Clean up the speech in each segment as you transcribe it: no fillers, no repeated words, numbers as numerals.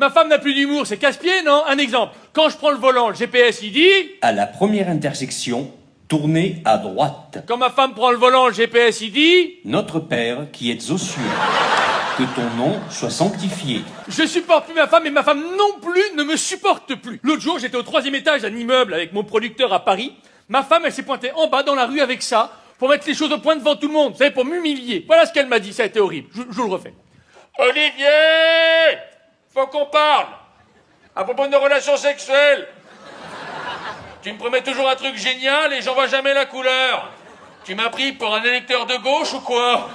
Ma femme n'a plus d'humour, c'est casse-pied, non? Un exemple. Quand je prends le volant, le GPS, il dit... À la première intersection, tournez à droite. Quand ma femme prend le volant, le GPS, il dit... Notre Père qui êtes aux cieux, que ton nom soit sanctifié. Je supporte plus ma femme et ma femme non plus ne me supporte plus. L'autre jour, j'étais au 3e étage d'un immeuble avec mon producteur à Paris. Ma femme, elle s'est pointée en bas dans la rue avec ça pour mettre les choses au point devant tout le monde. Vous savez, pour m'humilier. Voilà ce qu'elle m'a dit, ça a été horrible. Je vous le refais. Olivier! Faut qu'on parle. À propos de nos relations sexuelles. Tu me promets toujours un truc génial et j'en vois jamais la couleur. Tu m'as pris pour un électeur de gauche ou quoi?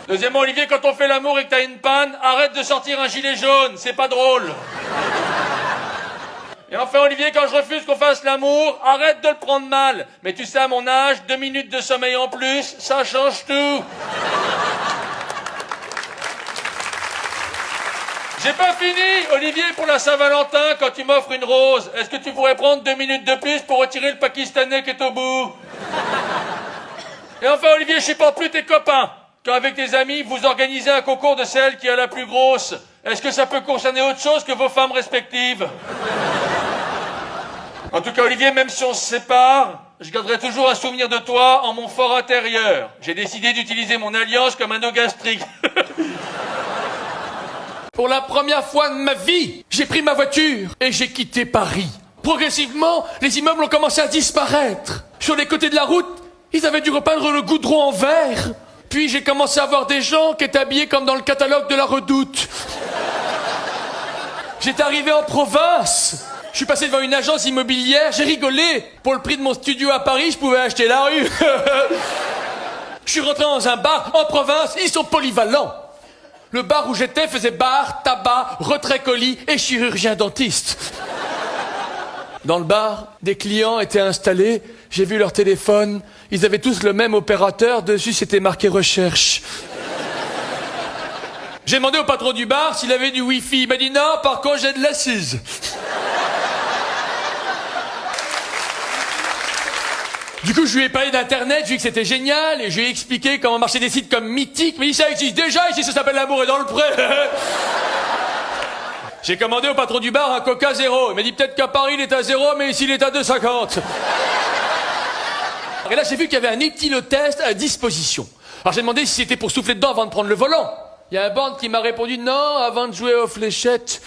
Deuxièmement, Olivier, quand on fait l'amour et que t'as une panne, arrête de sortir un gilet jaune, c'est pas drôle. Et enfin, Olivier, quand je refuse qu'on fasse l'amour, arrête de le prendre mal. Mais tu sais, à mon âge, 2 minutes de sommeil en plus, ça change tout. J'ai pas fini, Olivier, pour la Saint-Valentin, quand tu m'offres une rose. Est-ce que tu pourrais prendre 2 minutes de plus pour retirer le Pakistanais qui est au bout? Et enfin, Olivier, je supporte plus tes copains. Quand avec tes amis, vous organisez un concours de celle qui a la plus grosse. Est-ce que ça peut concerner autre chose que vos femmes respectives? En tout cas, Olivier, même si on se sépare, je garderai toujours un souvenir de toi en mon fort intérieur. J'ai décidé d'utiliser mon alliance comme un eau gastrique. Pour la première fois de ma vie, j'ai pris ma voiture et j'ai quitté Paris. Progressivement, les immeubles ont commencé à disparaître. Sur les côtés de la route, ils avaient dû repeindre le goudron en vert. Puis j'ai commencé à voir des gens qui étaient habillés comme dans le catalogue de la Redoute. J'étais arrivé en province. Je suis passé devant une agence immobilière, j'ai rigolé. Pour le prix de mon studio à Paris, je pouvais acheter la rue. Je suis rentré dans un bar en province, ils sont polyvalents. Le bar où j'étais faisait bar, tabac, retrait colis et chirurgien dentiste. Dans le bar, des clients étaient installés, j'ai vu leur téléphone, ils avaient tous le même opérateur, dessus c'était marqué recherche. J'ai demandé au patron du bar s'il avait du wifi, il m'a dit non, par contre j'ai de l'assise. Du coup, je lui ai parlé d'internet, je lui ai dit que c'était génial, et je lui ai expliqué comment marchaient des sites comme Mythique, mais il dit ça existe déjà, ici ça s'appelle L'amour est dans le pré. J'ai commandé au patron du bar un Coca 0. Il m'a dit peut-être qu'à Paris il est à 0, mais ici il est à 2,50. Et là j'ai vu qu'il y avait un éthylotest à disposition. Alors j'ai demandé si c'était pour souffler dedans avant de prendre le volant. Il y a un bande qui m'a répondu non, avant de jouer aux fléchettes.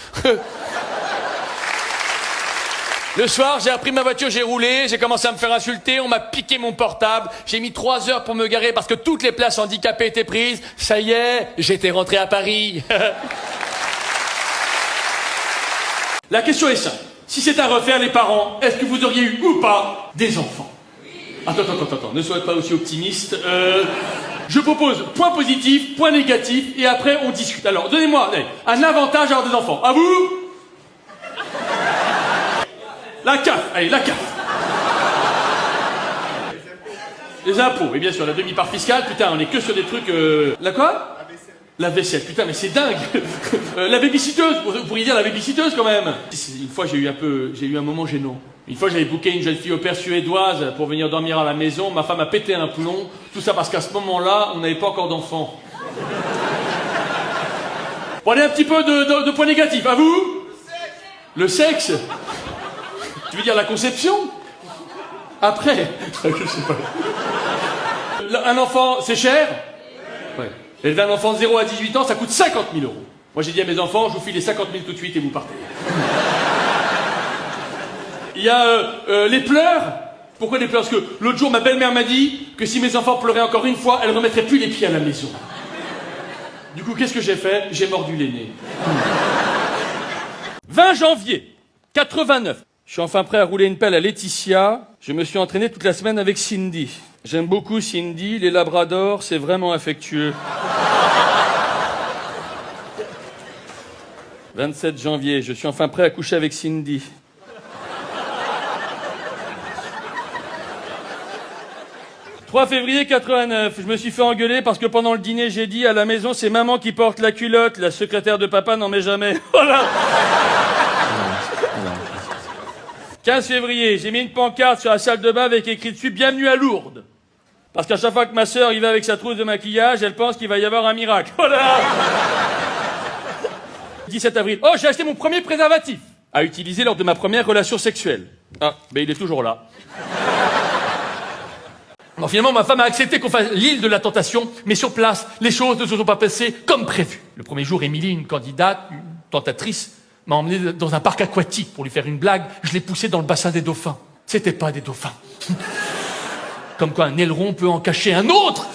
Le soir, j'ai appris ma voiture, j'ai roulé, j'ai commencé à me faire insulter, on m'a piqué mon portable, j'ai mis 3 heures pour me garer parce que toutes les places handicapées étaient prises. Ça y est, j'étais rentré à Paris. La question est simple. Si c'est à refaire, les parents, est-ce que vous auriez eu ou pas des enfants? Attends, ne soyez pas aussi optimiste. Je propose point positif, point négatif, et après on discute. Alors, donnez-moi un avantage à avoir des enfants. À vous? La CAF, allez, la CAF. Les impôts, et bien sûr, la demi-part fiscale, putain, on est que sur des trucs... La quoi? La vaisselle, putain, mais c'est dingue. La babysitteuse, vous pourriez dire la babysitteuse quand même. Une fois, j'ai eu un moment gênant. Une fois, j'avais booké une jeune fille au père suédoise pour venir dormir à la maison. Ma femme a pété un plomb. Tout ça parce qu'à ce moment-là, on n'avait pas encore d'enfants. Bon, allez, un petit peu de points négatifs. À vous? Le sexe. Tu veux dire la conception? Après? Je sais pas. Un enfant, c'est cher? Ouais. Élever un enfant de 0 à 18 ans, ça coûte 50 000 €. Moi, j'ai dit à mes enfants, je vous file les 50 000 tout de suite et vous partez. Il y a les pleurs. Pourquoi les pleurs? Parce que l'autre jour, ma belle-mère m'a dit que si mes enfants pleuraient encore une fois, elle ne remettrait plus les pieds à la maison. Du coup, qu'est-ce que j'ai fait? J'ai mordu les nez. 20 janvier 89. Je suis enfin prêt à rouler une pelle à Laetitia. Je me suis entraîné toute la semaine avec Cindy. J'aime beaucoup Cindy, les labradors, c'est vraiment affectueux. 27 janvier, je suis enfin prêt à coucher avec Cindy. 3 février 89, je me suis fait engueuler parce que pendant le dîner, j'ai dit à la maison, c'est maman qui porte la culotte, la secrétaire de papa n'en met jamais. Voilà. 15 février, j'ai mis une pancarte sur la salle de bain avec écrit dessus « Bienvenue à Lourdes ». Parce qu'à chaque fois que ma sœur y va avec sa trousse de maquillage, elle pense qu'il va y avoir un miracle. Voilà. 17 avril. Oh, j'ai acheté mon premier préservatif à utiliser lors de ma première relation sexuelle. Ah, ben il est toujours là. Bon, finalement, ma femme a accepté qu'on fasse l'île de la tentation, mais sur place, les choses ne se sont pas passées comme prévu. Le premier jour, Émilie, une candidate, une tentatrice, m'a emmené dans un parc aquatique pour lui faire une blague. Je l'ai poussé dans le bassin des dauphins. C'était pas des dauphins. Comme quoi un aileron peut en cacher un autre.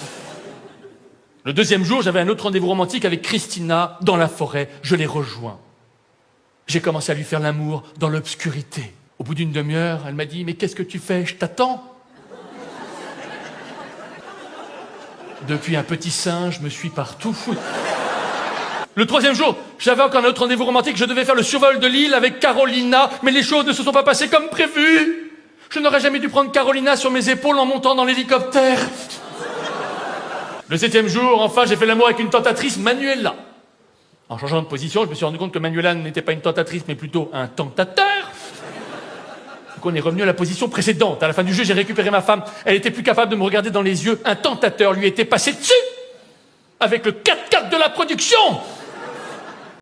Le deuxième jour, j'avais un autre rendez-vous romantique avec Christina dans la forêt. Je l'ai rejoint. J'ai commencé à lui faire l'amour dans l'obscurité. Au bout d'une demi-heure, elle m'a dit « Mais qu'est-ce que tu fais? Je t'attends !» Depuis un petit singe, je me suis partout. Le troisième jour, j'avais encore un autre rendez-vous romantique. Je devais faire le survol de l'île avec Carolina, mais les choses ne se sont pas passées comme prévu. Je n'aurais jamais dû prendre Carolina sur mes épaules en montant dans l'hélicoptère. Le septième jour, enfin, j'ai fait l'amour avec une tentatrice, Manuela. En changeant de position, je me suis rendu compte que Manuela n'était pas une tentatrice, mais plutôt un tentateur. Donc on est revenu à la position précédente. À la fin du jeu, j'ai récupéré ma femme. Elle était plus capable de me regarder dans les yeux. Un tentateur lui était passé dessus avec le 4x4 de la production. Vous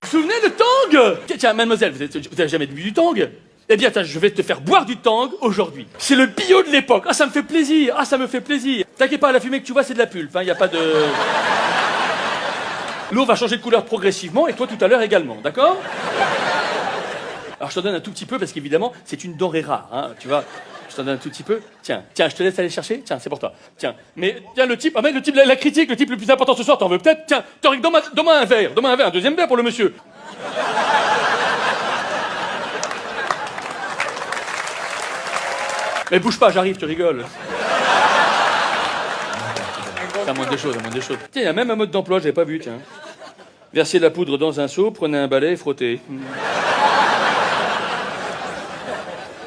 vous souvenez de Tang? Tiens, mademoiselle, vous avez jamais bu du Tang? Eh bien, tiens, je vais te faire boire du Tang aujourd'hui. C'est le bio de l'époque. Ah, ça me fait plaisir. Ah, ça me fait plaisir. T'inquiète pas, la fumée que tu vois, c'est de la pulpe. Il n'y a pas de... L'eau va changer de couleur progressivement, et toi tout à l'heure également, d'accord? Alors je t'en donne un tout petit peu, parce qu'évidemment, c'est une denrée rare, hein, tu vois. Je t'en donne un tout petit peu. Tiens, je te laisse aller chercher. Tiens, c'est pour toi. Tiens, mais tiens, le type, la critique, le type le plus important ce soir, t'en veux peut-être? Tiens, Toric, donne-moi un verre, un deuxième verre pour le monsieur. Mais bouge pas, j'arrive, tu rigoles. C'est la moindre des choses. Tiens, il y a même un mode d'emploi, j'avais pas vu, tiens. Verser de la poudre dans un seau, prenez un balai et frottez.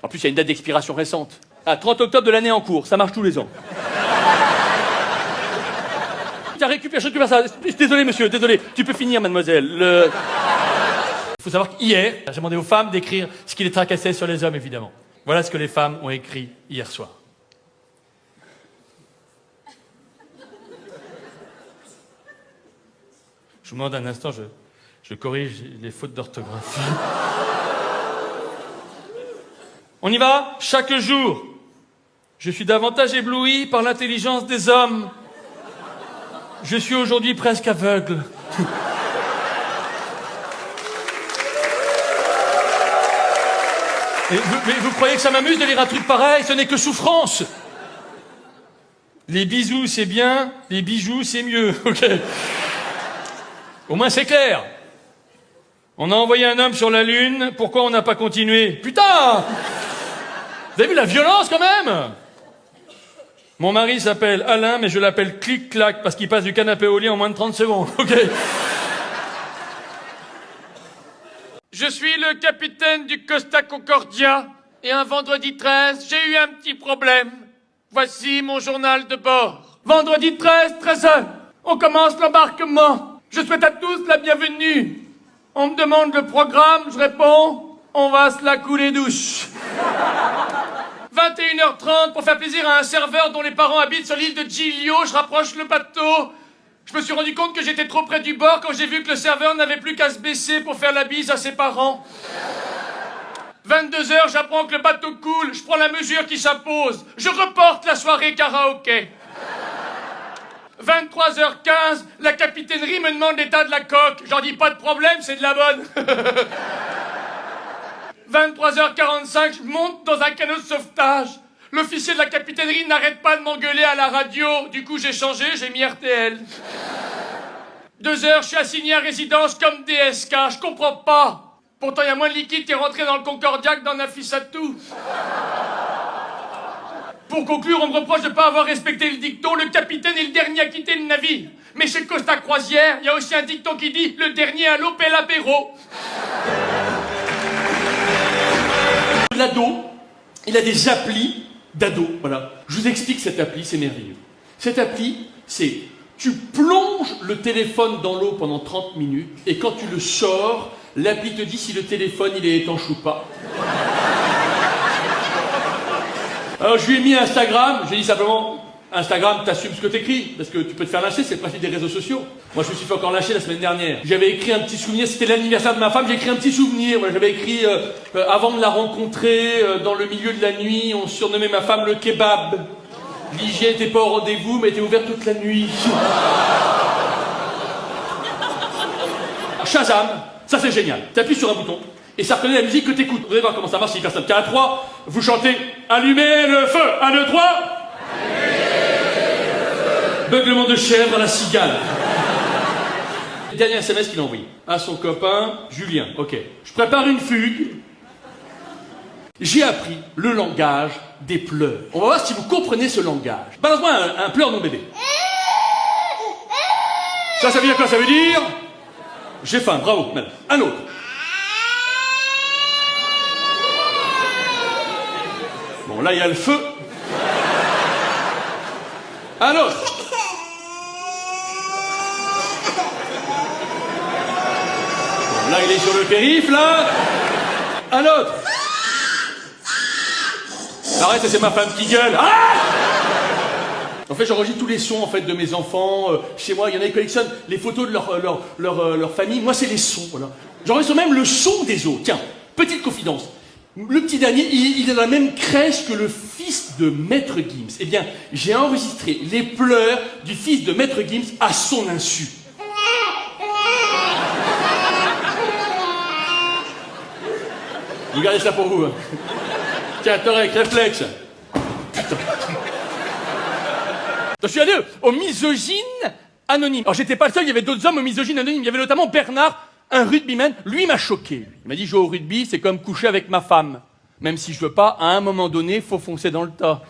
En plus, il y a une date d'expiration récente. Ah, 30 octobre de l'année en cours, ça marche tous les ans. Tiens, je récupère ça. Désolé, monsieur, désolé. Tu peux finir, mademoiselle. Il faut savoir qu'hier, j'ai demandé aux femmes d'écrire ce qui les tracassait sur les hommes, évidemment. Voilà ce que les femmes ont écrit hier soir. Je vous demande un instant, je corrige les fautes d'orthographe. On y va? Chaque jour, je suis davantage ébloui par l'intelligence des hommes. Je suis aujourd'hui presque aveugle. Mais vous croyez que ça m'amuse de lire un truc pareil? Ce n'est que souffrance. Les bisous, c'est bien, les bijoux, c'est mieux. Ok. Au moins, c'est clair. On a envoyé un homme sur la Lune, pourquoi on n'a pas continué? Putain! Vous avez vu la violence, quand même? Mon mari s'appelle Alain, mais je l'appelle Clic-Clac, parce qu'il passe du canapé au lit en moins de 30 secondes. Ok. Je suis le capitaine du Costa Concordia, et un vendredi 13, j'ai eu un petit problème. Voici mon journal de bord. Vendredi 13, 13h, on commence l'embarquement. Je souhaite à tous la bienvenue. On me demande le programme, je réponds, on va se la couler douche. 21h30, pour faire plaisir à un serveur dont les parents habitent sur l'île de Giglio, je rapproche le bateau. Je me suis rendu compte que j'étais trop près du bord quand j'ai vu que le serveur n'avait plus qu'à se baisser pour faire la bise à ses parents. 22h, j'apprends que le bateau coule, je prends la mesure qui s'impose. Je reporte la soirée karaoké. 23h15, la capitainerie me demande l'état de la coque. J'en dis pas de problème, c'est de la bonne. 23h45, je monte dans un canot de sauvetage. L'officier de la capitainerie n'arrête pas de m'engueuler à la radio. Du coup, j'ai changé, j'ai mis RTL. 2h, je suis assigné à résidence comme DSK. Je comprends pas. Pourtant, il y a moins de liquide qui est rentré dans le Concordia que dans Nafissatou. Pour conclure, on me reproche de ne pas avoir respecté le dicton. Le capitaine est le dernier à quitter le navire. Mais chez Costa Croisière, il y a aussi un dicton qui dit « Le dernier à l'eau paie l'apéro ». L'ado, il a des applis d'ado, voilà. Je vous explique cette appli, c'est merveilleux. Cette appli, c'est tu plonges le téléphone dans l'eau pendant 30 minutes et quand tu le sors, l'appli te dit si le téléphone il est étanche ou pas. Alors je lui ai mis Instagram, j'ai dit simplement Instagram, t'assumes ce que t'écris, parce que tu peux te faire lâcher, c'est le principe des réseaux sociaux. Moi, je me suis fait encore lâcher la semaine dernière. J'avais écrit un petit souvenir, c'était l'anniversaire de ma femme, j'ai écrit un petit souvenir. Voilà, j'avais écrit, avant de la rencontrer, dans le milieu de la nuit, on surnommait ma femme le kebab. L'hygiène était pas au rendez-vous, mais était ouverte toute la nuit. Shazam, ça c'est génial. T'appuies sur un bouton, et ça reconnaît la musique que t'écoutes. Vous allez voir comment ça marche si personne. Car à 3, vous chantez « Allumez le feu !» 1, 2, 3. Beuglement de chèvre à la cigale. Dernier SMS qu'il a envoyé à son copain Julien. Ok. Je prépare une fugue. J'ai appris le langage des pleurs. On va voir si vous comprenez ce langage. Balance-moi un pleur non bébé. Ça veut dire quoi? Ça veut dire... J'ai faim, bravo. Maintenant, un autre. Bon, là, il y a le feu. Un autre. Là, il est sur le périph', là. Un autre. Arrête, c'est ma femme qui gueule. Ah! En fait, j'enregistre tous les sons en fait de mes enfants. Chez moi, il y en a qui collectionnent les photos de leur famille. Moi, c'est les sons. Voilà. J'enregistre même le son des autres. Tiens, petite confidence. Le petit dernier, il est dans la même crèche que le fils de Maître Gims. Eh bien, j'ai enregistré les pleurs du fils de Maître Gims à son insu. Vous gardez ça pour vous. Hein. Tiens, Torek, réflexe. Putain. Je suis allé aux misogynes anonymes. Alors, j'étais pas le seul, il y avait d'autres hommes aux misogynes anonymes. Il y avait notamment Bernard, un rugbyman. Lui, il m'a choqué. Il m'a dit, jouer au rugby, c'est comme coucher avec ma femme. Même si je veux pas, à un moment donné, faut foncer dans le tas.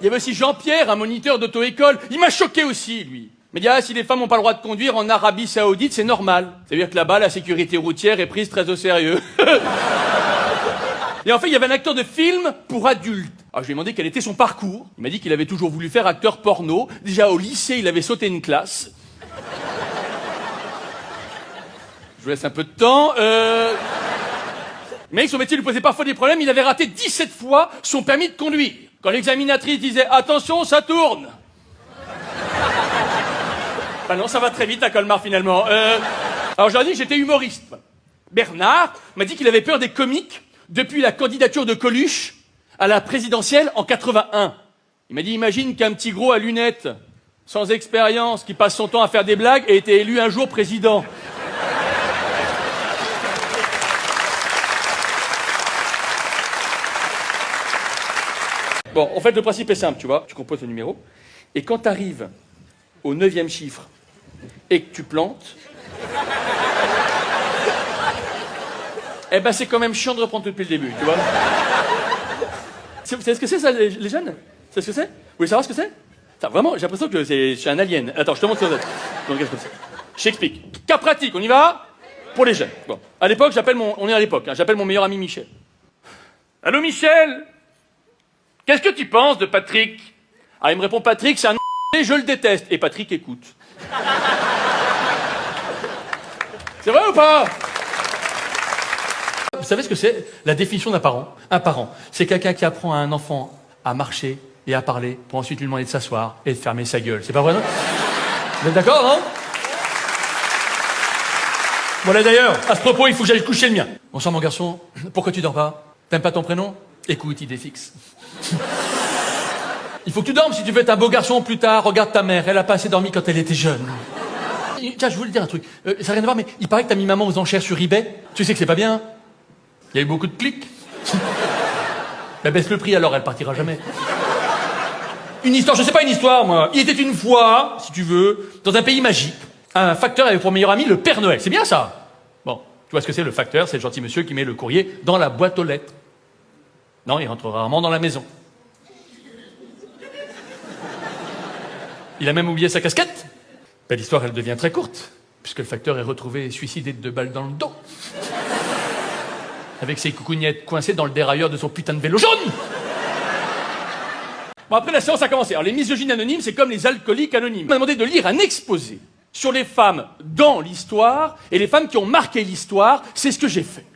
Il y avait aussi Jean-Pierre, un moniteur d'auto-école. Il m'a choqué aussi, lui. Il m'a dit, ah, si les femmes n'ont pas le droit de conduire en Arabie Saoudite, c'est normal. Ça veut dire que là-bas, la sécurité routière est prise très au sérieux. Et en fait, il y avait un acteur de film pour adultes. Alors, je lui ai demandé quel était son parcours. Il m'a dit qu'il avait toujours voulu faire acteur porno. Déjà, au lycée, il avait sauté une classe. Je vous laisse un peu de temps. Mais son métier lui posait parfois des problèmes. Il avait raté 17 fois son permis de conduire. Quand l'examinatrice disait « Attention, ça tourne !» Bah non, ça va très vite à Colmar, finalement. Alors, je leur ai dit que j'étais humoriste. Bernard m'a dit qu'il avait peur des comiques depuis la candidature de Coluche à la présidentielle en 81. Il m'a dit, imagine qu'un petit gros à lunettes, sans expérience, qui passe son temps à faire des blagues, ait été élu un jour président. Bon, en fait, le principe est simple, tu vois. Tu composes le numéro, et quand tu arrives au 9e chiffre, et que tu plantes, eh ben c'est quand même chiant de reprendre tout depuis le début, tu vois. Vous savez ce que c'est, ça, les jeunes? Vous savez ce que c'est? Vous voulez savoir ce que c'est? Ça, vraiment, j'ai l'impression que c'est un alien. Attends, je te montre ce que c'est. Donc, comme ça. Je t'explique. Cas pratique, on y va? Pour les jeunes. Bon. À l'époque, on est à l'époque, hein, j'appelle mon meilleur ami Michel. Allô Michel? Qu'est-ce que tu penses de Patrick? Ah, il me répond, Patrick, c'est un et je le déteste. Et Patrick écoute. C'est vrai ou pas? Vous savez ce que c'est la définition d'un parent? Un parent, c'est quelqu'un qui apprend à un enfant à marcher et à parler pour ensuite lui demander de s'asseoir et de fermer sa gueule. C'est pas vrai, non? Vous êtes d'accord, non? Voilà, d'ailleurs, à ce propos, il faut que j'aille coucher le mien. Bonsoir, mon garçon. Pourquoi tu dors pas? T'aimes pas ton prénom? Écoute, idée fixe. Il faut que tu dormes si tu veux être un beau garçon plus tard. Regarde ta mère, elle a pas assez dormi quand elle était jeune. Tiens, je voulais te dire un truc. Ça n'a rien à voir, mais il paraît que t'as mis maman aux enchères sur eBay. Tu sais que c'est pas bien. Il y a eu beaucoup de clics. Ben baisse le prix alors, elle partira jamais. Une histoire, je sais pas une histoire, moi. Il était une fois, si tu veux, dans un pays magique. Un facteur avait pour meilleur ami le Père Noël. C'est bien ça? Bon, tu vois ce que c'est le facteur? C'est le gentil monsieur qui met le courrier dans la boîte aux lettres. Non, il rentre rarement dans la maison. Il a même oublié sa casquette. Ben, l'histoire, elle devient très courte, puisque le facteur est retrouvé suicidé de 2 balles dans le dos. Avec ses coucougnettes coincées dans le dérailleur de son putain de vélo jaune. Bon, après, la séance a commencé. Alors, les misogynes anonymes, c'est comme les alcooliques anonymes. On m'a demandé de lire un exposé sur les femmes dans l'histoire et les femmes qui ont marqué l'histoire. C'est ce que j'ai fait.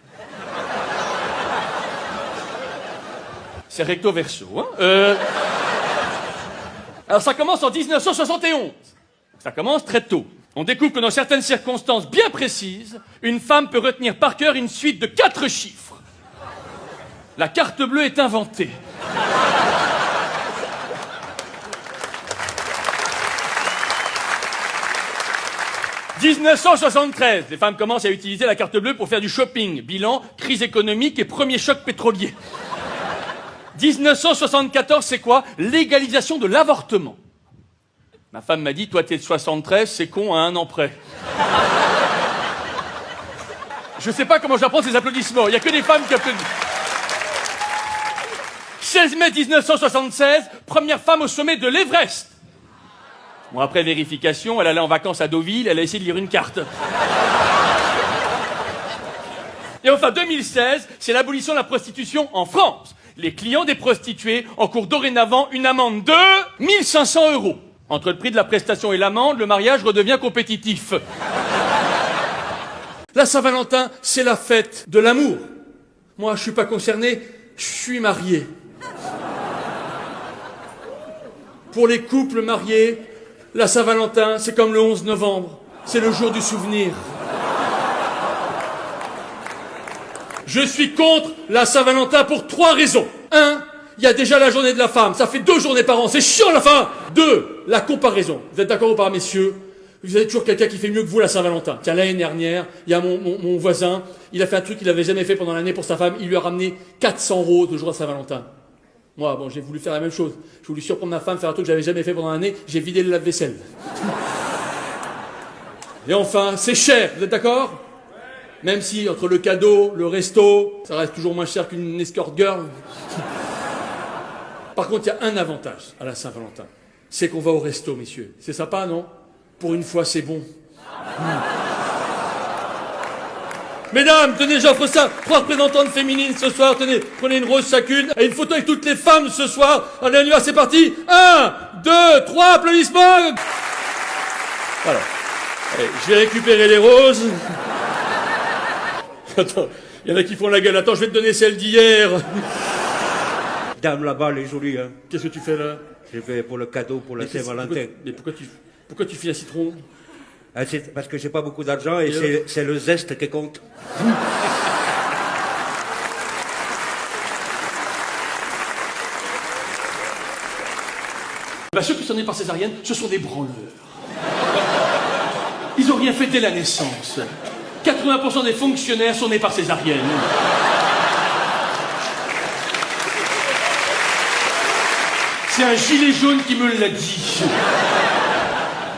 C'est recto verso, hein. Alors ça commence en 1971. Ça commence très tôt. On découvre que dans certaines circonstances bien précises, une femme peut retenir par cœur une suite de 4 chiffres. La carte bleue est inventée. « 1973, les femmes commencent à utiliser la carte bleue pour faire du shopping. Bilan, crise économique et premier choc pétrolier. 1974, c'est quoi? Légalisation de l'avortement. Ma femme m'a dit, toi t'es de 73, c'est con à 1 an près. Je sais pas comment j'apprends ces applaudissements, il y a que des femmes qui applaudissent. 16 mai 1976, première femme au sommet de l'Everest. Bon, après vérification, elle allait en vacances à Deauville, elle a essayé de lire une carte. Et enfin, 2016, c'est l'abolition de la prostitution en France. Les clients des prostituées encourent dorénavant une amende de 1500 €. Entre le prix de la prestation et l'amende, le mariage redevient compétitif. La Saint-Valentin, c'est la fête de l'amour. Moi, je suis pas concerné, je suis marié. Pour les couples mariés, la Saint-Valentin, c'est comme le 11 novembre. C'est le jour du souvenir. Je suis contre la Saint-Valentin pour 3 raisons. 1, il y a déjà la journée de la femme. Ça fait 2 journées par an. C'est chiant la fin. 2, la comparaison. Vous êtes d'accord ou pas, messieurs? Vous avez toujours quelqu'un qui fait mieux que vous la Saint-Valentin. Tiens, l'année dernière, il y a mon voisin. Il a fait un truc qu'il n'avait jamais fait pendant l'année pour sa femme. Il lui a ramené 400 € de jour à Saint-Valentin. Moi, bon, j'ai voulu faire la même chose. J'ai voulu surprendre ma femme, faire un truc que j'avais jamais fait pendant l'année. J'ai vidé le lave-vaisselle. Et enfin, c'est cher. Vous êtes d'accord? Même si, entre le cadeau, le resto, ça reste toujours moins cher qu'une escort girl. Par contre, il y a un avantage à la Saint-Valentin. C'est qu'on va au resto, messieurs. C'est sympa, non? Pour une fois, c'est bon. Mesdames, tenez, j'offre ça. 3 représentantes féminines ce soir. Tenez, prenez une rose chacune. Et une photo avec toutes les femmes ce soir. Allez, on y va, c'est parti. 1, 2, 3, applaudissements. Voilà. Allez, je vais récupérer les roses. Attends, il y en a qui font la gueule. Attends, je vais te donner celle d'hier. Dame là-bas, elle est jolie, hein. Qu'est-ce que tu fais là? J'ai fait pour le cadeau, pour la Saint-Valentin. Mais pourquoi tu files un citron? Ah, c'est parce que j'ai pas beaucoup d'argent et c'est le zeste qui compte. Bah, ceux qui sont nés par césarienne, ce sont des branleurs. Ils ont rien fait dès la naissance. 80% des fonctionnaires sont nés par césarienne. C'est un gilet jaune qui me l'a dit.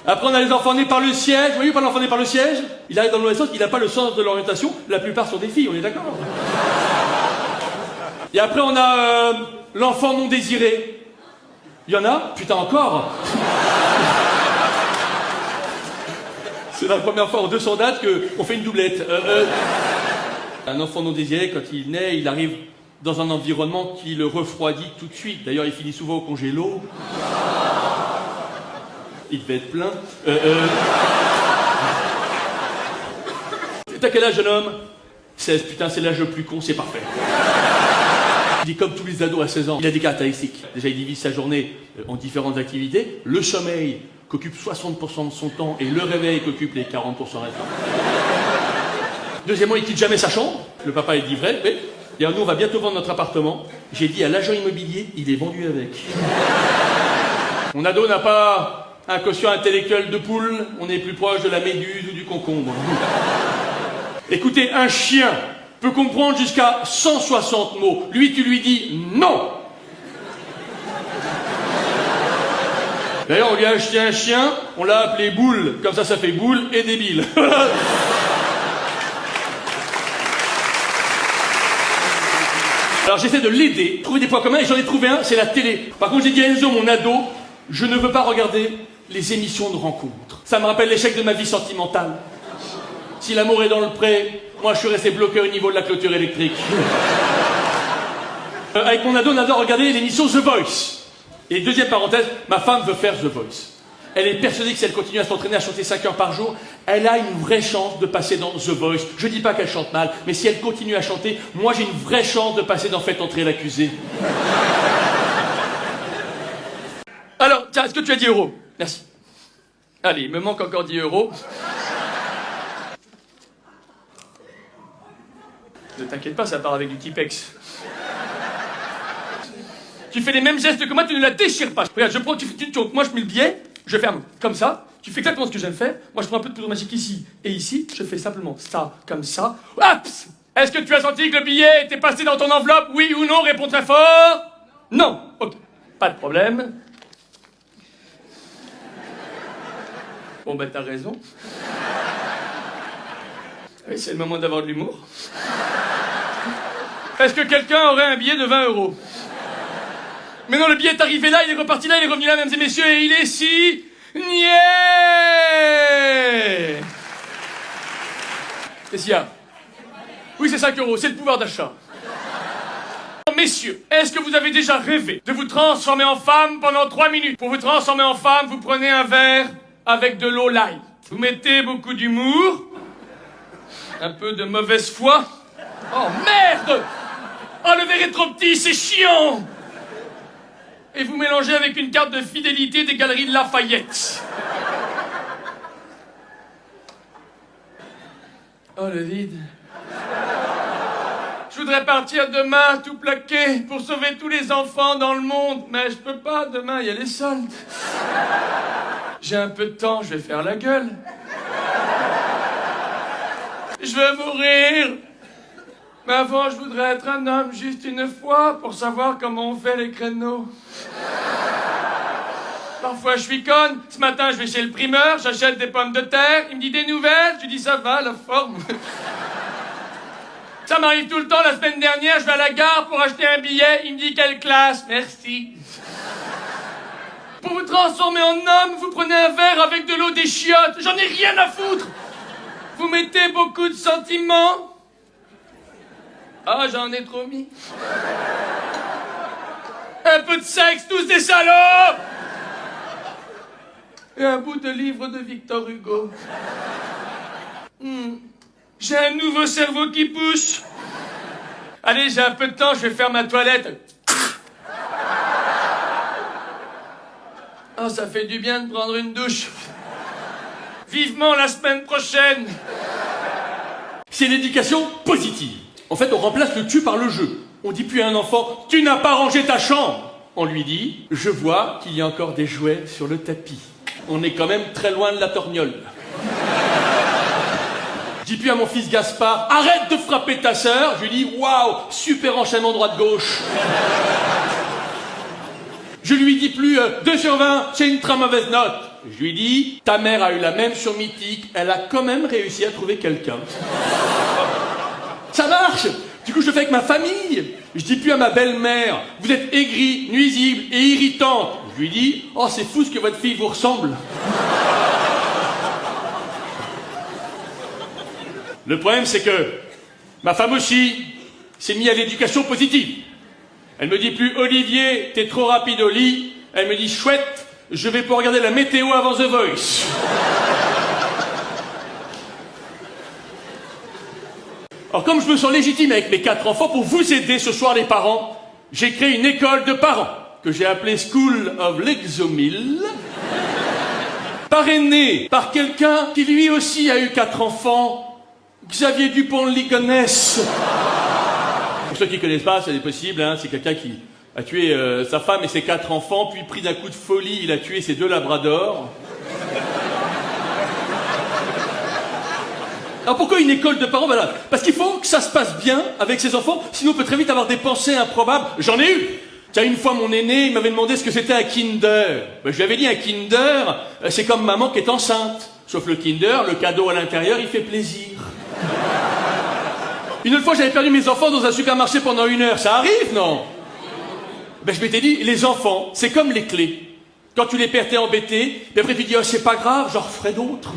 Après, on a les enfants nés par le siège. Vous voyez pas l'enfant né par le siège? Il arrive dans le mauvais sens, il n'a pas le sens de l'orientation. La plupart sont des filles, on est d'accord? Et après, on a l'enfant non désiré. Il y en a? Putain, encore? C'est la première fois en 200 dates qu'on fait une doublette. Un enfant non désiré, quand il naît, il arrive dans un environnement qui le refroidit tout de suite. D'ailleurs, il finit souvent au congélo. Il devait être plein. T'as quel âge, jeune homme? 16. Putain, c'est l'âge le plus con, c'est parfait. Il est comme tous les ados à 16 ans. Il a des caractéristiques. Déjà, il divise sa journée en différentes activités. Le sommeil qu'occupe 60% de son temps et le réveil qu'occupe les 40% restants. Deuxièmement, il quitte jamais sa chambre. Le papa est livré. Et alors, nous, on va bientôt vendre notre appartement. J'ai dit à l'agent immobilier, il est vendu avec. Mon ado n'a pas un quotient intellectuel de poule, on est plus proche de la méduse ou du concombre. Écoutez, un chien peut comprendre jusqu'à 160 mots. Lui, tu lui dis non. D'ailleurs, on lui a acheté un chien, on l'a appelé Boule. Comme ça fait boule et débile. Alors j'essaie de l'aider, trouver des points communs, et j'en ai trouvé un, c'est la télé. Par contre, j'ai dit à Enzo, mon ado, je ne veux pas regarder les émissions de rencontres. Ça me rappelle l'échec de ma vie sentimentale. Si l'amour est dans le pré, moi je suis resté bloqué au niveau de la clôture électrique. Avec mon ado, on adore regarder l'émission The Voice. Et deuxième parenthèse, ma femme veut faire The Voice. Elle est persuadée que si elle continue à s'entraîner à chanter 5 heures par jour, elle a une vraie chance de passer dans The Voice. Je dis pas qu'elle chante mal, mais si elle continue à chanter, moi j'ai une vraie chance de passer dans Faites entrer l'accusé. Alors, tiens, est-ce que tu as 10 euros? Merci. Allez, il me manque encore 10 euros. Ne t'inquiète pas, ça part avec du Tipex. Tu fais les mêmes gestes que moi, tu ne la déchires pas. Regarde, je prends, moi je mets le billet, je ferme comme ça. Tu fais exactement ce que je viens de faire. Moi je prends un peu de poudre magique ici et ici. Je fais simplement ça, comme ça. Hop! Est-ce que tu as senti que le billet était passé dans ton enveloppe? Oui ou non? Réponds très fort. Non. Ok. Pas de problème. Bon ben t'as raison. Oui, c'est le moment d'avoir de l'humour. Est-ce que quelqu'un aurait un billet de 20 euros? Mais non, le billet est arrivé là, il est reparti là, il est revenu là, mesdames et messieurs, et il est signé. Qu'est-ce qu'il y a? Oui, c'est 5 euros, c'est le pouvoir d'achat. Messieurs, est-ce que vous avez déjà rêvé de vous transformer en femme pendant 3 minutes? Pour vous transformer en femme, vous prenez un verre avec de l'eau light. Vous mettez beaucoup d'humour, un peu de mauvaise foi. Oh merde! Oh, le verre est trop petit, c'est chiant! Et vous mélangez avec une carte de fidélité des Galeries de Lafayette. Oh, le vide. Je voudrais partir demain, tout plaqué, pour sauver tous les enfants dans le monde. Mais je peux pas, demain, il y a les soldes. J'ai un peu de temps, je vais faire la gueule. Je vais mourir. Mais avant, je voudrais être un homme juste une fois pour savoir comment on fait les créneaux. Parfois, je suis conne. Ce matin, je vais chez le primeur, j'achète des pommes de terre. Il me dit des nouvelles. Je lui dis ça va, la forme. Ça m'arrive tout le temps. La semaine dernière, je vais à la gare pour acheter un billet. Il me dit quelle classe. Merci. Pour vous transformer en homme, vous prenez un verre avec de l'eau des chiottes. J'en ai rien à foutre. Vous mettez beaucoup de sentiments. Ah, j'en ai trop mis. Un peu de sexe, tous des salauds. Et un bout de livre de Victor Hugo. J'ai un nouveau cerveau qui pousse. Allez, j'ai un peu de temps, je vais faire ma toilette. Oh, ça fait du bien de prendre une douche. Vivement la semaine prochaine. C'est l'éducation positive. En fait, on remplace le tu par le je. On dit plus à un enfant « Tu n'as pas rangé ta chambre !» On lui dit « Je vois qu'il y a encore des jouets sur le tapis. » On est quand même très loin de la torgnole. Je dis plus à mon fils Gaspard « Arrête de frapper ta sœur !» Je lui dis « Waouh, super enchaînement droite-gauche !» Je lui dis plus 2 sur 20, c'est une très mauvaise note. Je lui dis « Ta mère a eu la même sur Mythique, elle a quand même réussi à trouver quelqu'un. » Ça marche. Du coup, je le fais avec ma famille. Je dis plus à ma belle-mère « Vous êtes aigrie, nuisible et irritante. » Je lui dis « Oh, c'est fou ce que votre fille vous ressemble. » Le problème, c'est que ma femme aussi s'est mise à l'éducation positive. Elle me dit plus « Olivier, t'es trop rapide au lit. » Elle me dit « Chouette, je vais pouvoir regarder la météo avant The Voice. » Alors comme je me sens légitime avec mes 4 enfants, pour vous aider ce soir les parents, j'ai créé une école de parents, que j'ai appelée School of l'Exomil, parrainée par quelqu'un qui lui aussi a eu 4 enfants, Xavier Dupont de Ligonnès. Pour ceux qui ne connaissent pas, c'est possible, hein, c'est quelqu'un qui a tué sa femme et ses 4 enfants, puis pris d'un coup de folie, il a tué ses 2 labradors. Alors pourquoi une école de parents? Voilà. Parce qu'il faut que ça se passe bien avec ses enfants, sinon on peut très vite avoir des pensées improbables. J'en ai eu. Tiens, une fois mon aîné, il m'avait demandé ce que c'était un Kinder. Ben, je lui avais dit un Kinder, c'est comme maman qui est enceinte. Sauf le Kinder, le cadeau à l'intérieur, il fait plaisir. Une fois, j'avais perdu mes enfants dans un supermarché pendant 1 heure. Ça arrive, non? Ben, je m'étais dit, les enfants, c'est comme les clés. Quand tu les perds, t'es embêté. Et après, tu dis, oh, c'est pas grave, j'en referai d'autres.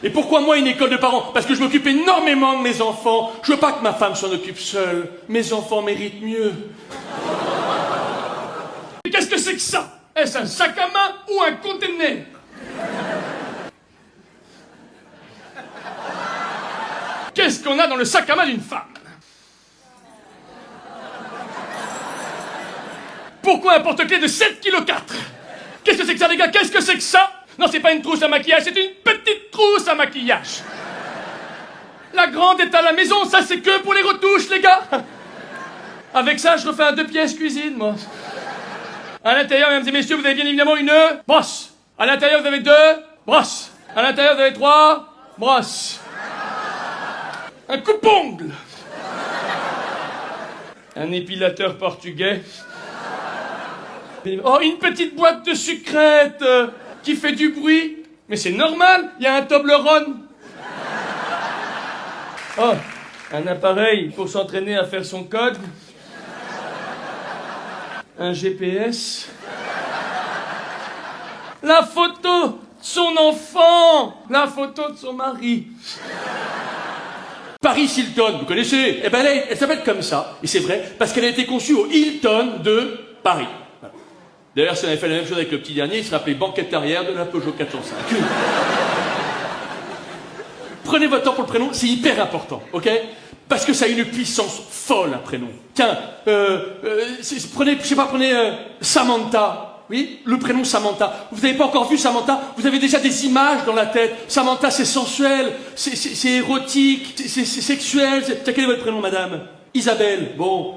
Et pourquoi moi une école de parents? Parce que je m'occupe énormément de mes enfants. Je veux pas que ma femme s'en occupe seule. Mes enfants méritent mieux. Qu'est-ce que c'est que ça? Est-ce un sac à main ou un conteneur? Qu'est-ce qu'on a dans le sac à main d'une femme? Pourquoi un porte-clés de 7,4 kg? Qu'est-ce que c'est que ça, les gars? Qu'est-ce que c'est que ça? Non, c'est pas une trousse à maquillage, c'est une petite trousse à maquillage. La grande est à la maison, ça c'est que pour les retouches, les gars. Avec ça, je refais un 2 pièces cuisine, moi. À l'intérieur, mesdames et messieurs, vous avez bien évidemment une brosse. À l'intérieur, vous avez 2 brosses. À l'intérieur, vous avez 3 brosses. Un coupe-ongle. Un épilateur portugais. Oh, une petite boîte de sucrète qui fait du bruit. Mais c'est normal, il y a un Toblerone. Oh, un appareil pour s'entraîner à faire son code. Un GPS. La photo de son enfant. La photo de son mari. Paris Hilton, vous connaissez? Eh ben elle s'appelle comme ça, et c'est vrai, parce qu'elle a été conçue au Hilton de Paris. Voilà. D'ailleurs, si on avait fait la même chose avec le petit dernier, il serait appelé banquette arrière de la Peugeot 405. Prenez votre temps pour le prénom, c'est hyper important, ok? Parce que ça a une puissance folle, un prénom. Tiens, prenez Samantha. Oui, le prénom Samantha. Vous n'avez pas encore vu Samantha? Vous avez déjà des images dans la tête. Samantha, c'est sensuel, c'est érotique, c'est sexuel. Quel est votre prénom, madame? Isabelle. Bon.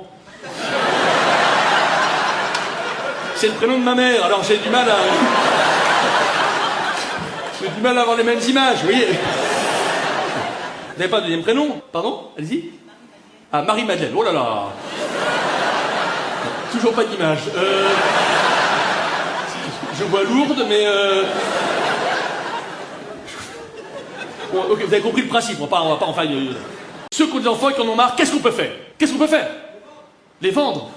C'est le prénom de ma mère, alors j'ai du mal à avoir les mêmes images, vous voyez. Vous n'avez pas de deuxième prénom? Pardon? Allez-y. Ah, Marie-Madeleine. Oh là là. Toujours pas d'image. Je vois Lourdes, mais Bon, ok, vous avez compris le principe, on va pas enfin... Ceux qui ont des enfants et qui en ont marre, qu'est-ce qu'on peut faire? Les vendre.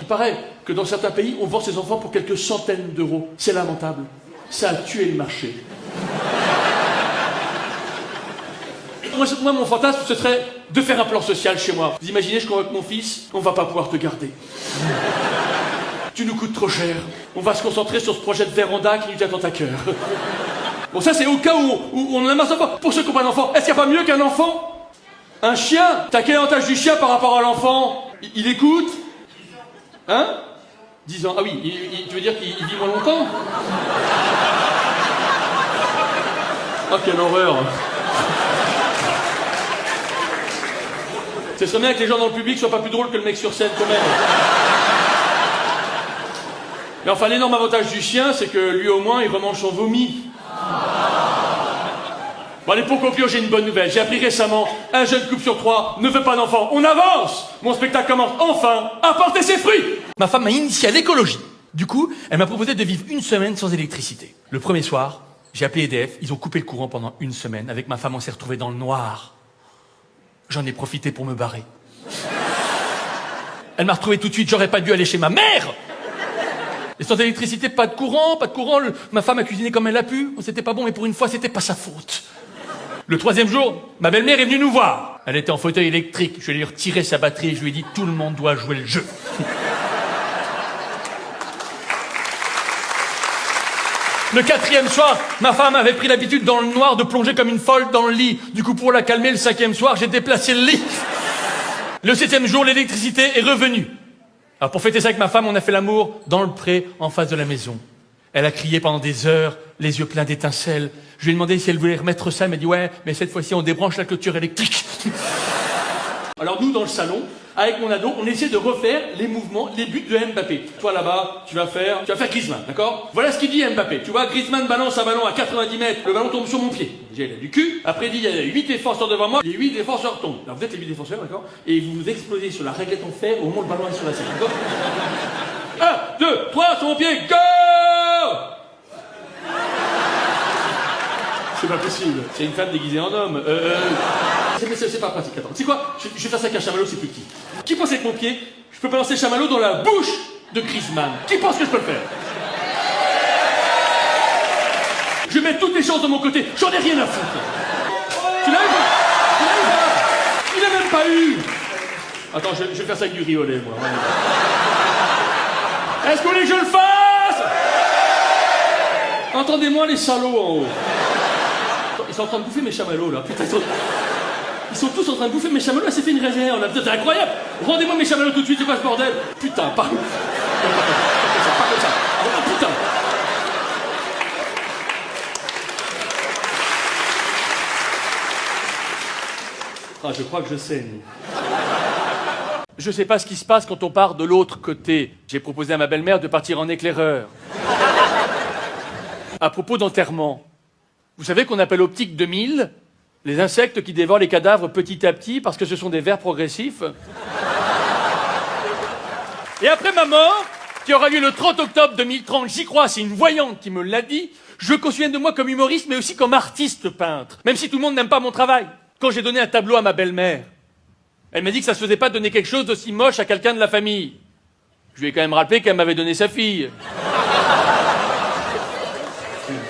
Il paraît que dans certains pays, on vend ses enfants pour quelques centaines d'euros. C'est lamentable. Ça a tué le marché. Moi, mon fantasme, ce serait de faire un plan social chez moi. Vous imaginez, je convoque mon fils, on va pas pouvoir te garder. Tu nous coûtes trop cher. On va se concentrer sur ce projet de véranda qui nous tient à cœur. Bon, ça, c'est au cas où on en a marre d'enfants. Pour ceux qui n'ont pas d'enfant, est-ce qu'il n'y a pas mieux qu'un enfant? Un chien? T'as quel avantage du chien par rapport à l'enfant? Il écoute? Hein? 10 ans. Ah oui, tu veux dire qu'il vit moins longtemps? Oh, quelle horreur! Ce serait bien que les gens dans le public soient pas plus drôles que le mec sur scène, quand même. Mais enfin, l'énorme avantage du chien, c'est que lui, au moins, il remange son vomi. Bon, allez, pour conclure, j'ai une bonne nouvelle. J'ai appris récemment, un jeune couple sur 3 ne veut pas d'enfant. On avance! Mon spectacle commence enfin à porter ses fruits! Ma femme m'a initié à l'écologie. Du coup, elle m'a proposé de vivre une semaine sans électricité. Le premier soir, j'ai appelé EDF, ils ont coupé le courant pendant une semaine. Avec ma femme, on s'est retrouvés dans le noir. J'en ai profité pour me barrer. Elle m'a retrouvé tout de suite, j'aurais pas dû aller chez ma mère! Et sans électricité, pas de courant. Ma femme a cuisiné comme elle a pu. C'était pas bon, mais pour une fois, c'était pas sa faute. Le troisième jour, ma belle-mère est venue nous voir. Elle était en fauteuil électrique. Je lui ai retiré sa batterie et je lui ai dit, tout le monde doit jouer le jeu. Le quatrième soir, ma femme avait pris l'habitude dans le noir de plonger comme une folle dans le lit. Du coup, pour la calmer, le cinquième soir, j'ai déplacé le lit. Le septième jour, l'électricité est revenue. Alors pour fêter ça avec ma femme, on a fait l'amour dans le pré, en face de la maison. Elle a crié pendant des heures, les yeux pleins d'étincelles. Je lui ai demandé si elle voulait remettre ça, elle m'a dit ouais, mais cette fois-ci on débranche la clôture électrique. Alors nous, dans le salon, avec mon ado, on essaie de refaire les mouvements, les buts de Mbappé. Toi là-bas, tu vas faire Griezmann, d'accord? Voilà ce qu'il dit Mbappé. Tu vois, Griezmann balance un ballon à 90 mètres, le ballon tombe sur mon pied. Déjà, il a du cul. Après, il dit, il y a 8 défenseurs devant moi, les 8 défenseurs tombent. Alors vous êtes les 8 défenseurs, d'accord? Et vous vous explosez sur la réglette en fer au moment où le ballon est sur la scène, d'accord? 1, 2, 3, sur mon pied, go! C'est pas possible. C'est une femme déguisée en homme. C'est pas pratique. Attends, tu sais quoi? Je vais faire ça avec un chamallow, c'est plus petit. Qui pense avec mon pied, je peux balancer le chamallow dans la bouche de Griezmann? Qui pense que je peux le faire? Je mets toutes les chances de mon côté. J'en ai rien à foutre. Tu l'as eu? Il a même pas eu. Attends, je vais faire ça avec du riz au lait, moi. Est-ce que vous voulez que je le fasse? Entendez-moi les salauds en haut. Ils sont en train de bouffer mes chamallows, là. Putain, Ils sont tous en train de bouffer mes chamallows, elle s'est fait une réserve, là. Putain, c'est incroyable. Rendez-moi mes chamallows tout de suite, c'est quoi ce bordel? Putain, pas comme ça. Oh, putain. Ah, je crois que je saigne. Je sais pas ce qui se passe quand on part de l'autre côté. J'ai proposé à ma belle-mère de partir en éclaireur. À propos d'enterrement, vous savez qu'on appelle optique 2000 les insectes qui dévorent les cadavres petit à petit parce que ce sont des vers progressifs. Et après ma mort, qui aura lieu le 30 octobre 2030, j'y crois, c'est une voyante qui me l'a dit, je me souviens de moi comme humoriste mais aussi comme artiste peintre, même si tout le monde n'aime pas mon travail. Quand j'ai donné un tableau à ma belle-mère, elle m'a dit que ça se faisait pas de donner quelque chose d'aussi moche à quelqu'un de la famille. Je lui ai quand même rappelé qu'elle m'avait donné sa fille.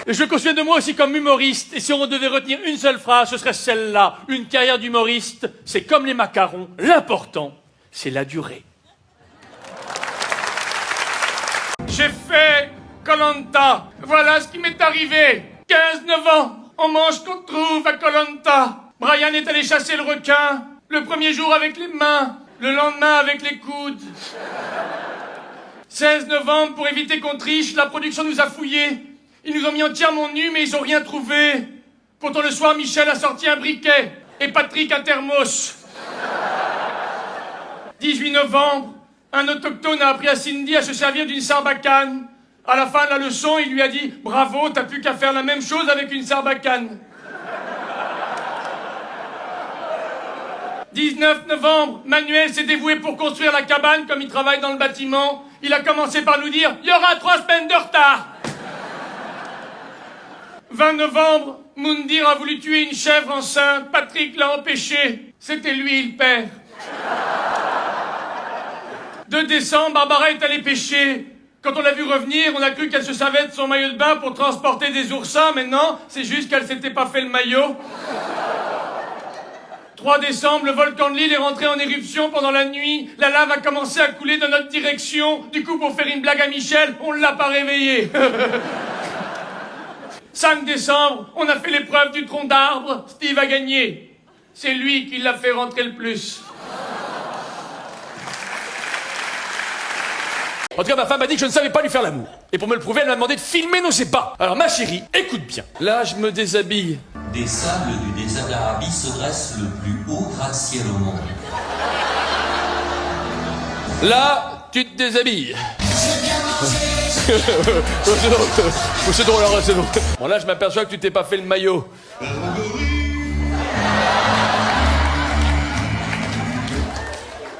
Et je me souviens de moi aussi comme humoriste, et si on devait retenir une seule phrase, ce serait celle-là. Une carrière d'humoriste, c'est comme les macarons, l'important, c'est la durée. J'ai fait Koh-Lanta. Voilà ce qui m'est arrivé. 15-9 ans, on mange qu'on trouve à Koh-Lanta. Brian est allé chasser le requin. Le premier jour avec les mains, le lendemain avec les coudes. 16 novembre, pour éviter qu'on triche, la production nous a fouillés. Ils nous ont mis entièrement nus, mais ils ont rien trouvé. Pourtant, le soir, Michel a sorti un briquet et Patrick un thermos. 18 novembre, un autochtone a appris à Cindy à se servir d'une sarbacane. À la fin de la leçon, il lui a dit « Bravo, t'as plus qu'à faire la même chose avec une sarbacane. » 19 novembre, Manuel s'est dévoué pour construire la cabane comme il travaille dans le bâtiment. Il a commencé par nous dire « Il y aura 3 semaines de retard !» 20 novembre, Moundir a voulu tuer une chèvre enceinte. Patrick l'a empêché. C'était lui le père. 2 décembre, Barbara est allée pêcher. Quand on l'a vue revenir, on a cru qu'elle se servait de son maillot de bain pour transporter des oursins, mais non, c'est juste qu'elle s'était pas fait le maillot. 3 décembre, le volcan de l'île est rentré en éruption pendant la nuit. La lave a commencé à couler dans notre direction. Du coup, pour faire une blague à Michel, on l'a pas réveillé. 5 décembre, on a fait l'épreuve du tronc d'arbre. Steve a gagné. C'est lui qui l'a fait rentrer le plus. En tout cas, ma femme m'a dit que je ne savais pas lui faire l'amour. Et pour me le prouver, elle m'a demandé de filmer nos ébats. Alors ma chérie, écoute bien. Là, je me déshabille. Des sables du désert d'Arabie se dresse le plus haut gratte-ciel au monde. Là, tu te déshabilles. C'est drôle, alors c'est drôle. Bon, là, je m'aperçois que tu t'es pas fait le maillot.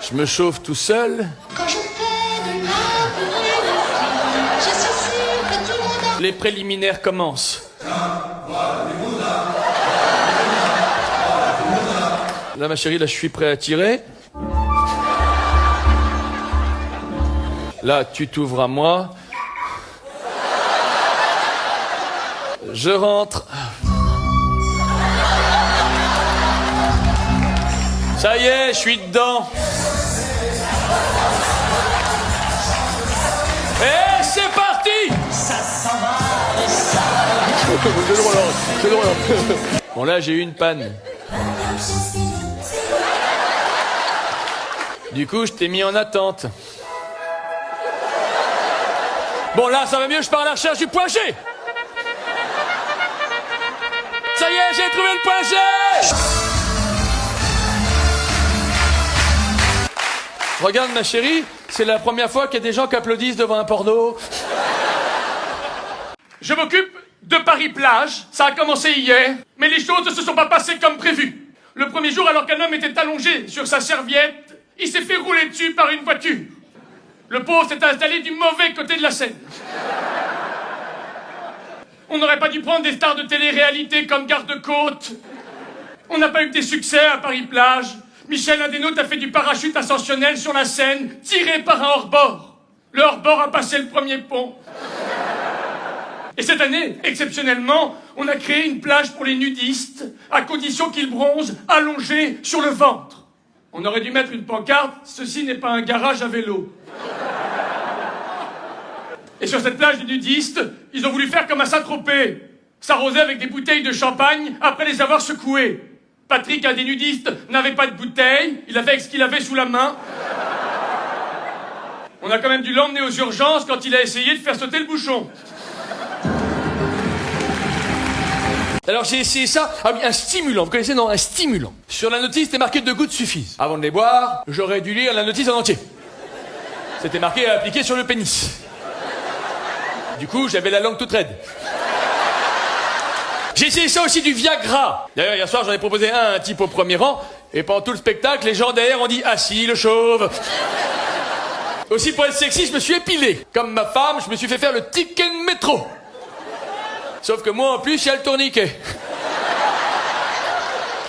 Je me chauffe tout seul. Quand je fais de la je suis sûre que tout le monde Les préliminaires commencent. Là, ma chérie, là, je suis prêt à tirer. Là, tu t'ouvres à moi. Je rentre. Ça y est, je suis dedans. Et c'est parti. C'est drôle. Bon, là, j'ai eu une panne. Du coup, je t'ai mis en attente. Bon, là, ça va mieux, je pars à la recherche du point G. Ça y est, j'ai trouvé le point G. Regarde, ma chérie, c'est la première fois qu'il y a des gens qui applaudissent devant un porno. Je m'occupe de Paris-Plage. Ça a commencé hier, mais les choses ne se sont pas passées comme prévu. Le premier jour, alors qu'un homme était allongé sur sa serviette, il s'est fait rouler dessus par une voiture. Le pauvre s'est installé du mauvais côté de la scène. On n'aurait pas dû prendre des stars de télé-réalité comme garde-côte. On n'a pas eu que des succès à Paris-Plage. Michel, un des nôtres, a fait du parachute ascensionnel sur la Seine, tiré par un hors-bord. Le hors-bord a passé le premier pont. Et cette année, exceptionnellement, on a créé une plage pour les nudistes, à condition qu'ils bronzent allongés sur le ventre. On aurait dû mettre une pancarte, ceci n'est pas un garage à vélo. Et sur cette plage de nudistes, ils ont voulu faire comme à Saint-Tropez, s'arroser avec des bouteilles de champagne après les avoir secouées. Patrick, un des nudistes, n'avait pas de bouteille, il a fait avec ce qu'il avait sous la main. On a quand même dû l'emmener aux urgences quand il a essayé de faire sauter le bouchon. Alors j'ai essayé ça, ah oui, un stimulant, vous connaissez, non, un stimulant. Sur la notice, c'était marqué 2 gouttes suffisent. Avant de les boire, j'aurais dû lire la notice en entier. C'était marqué à appliquer sur le pénis. Du coup, j'avais la langue toute raide. J'ai essayé ça aussi du Viagra. D'ailleurs, hier soir, j'en ai proposé un type au premier rang, et pendant tout le spectacle, les gens derrière ont dit « Ah si, le chauve !» Aussi, pour être sexy, je me suis épilé. Comme ma femme, je me suis fait faire le ticket de métro. Sauf que moi, en plus, il y a le tourniquet.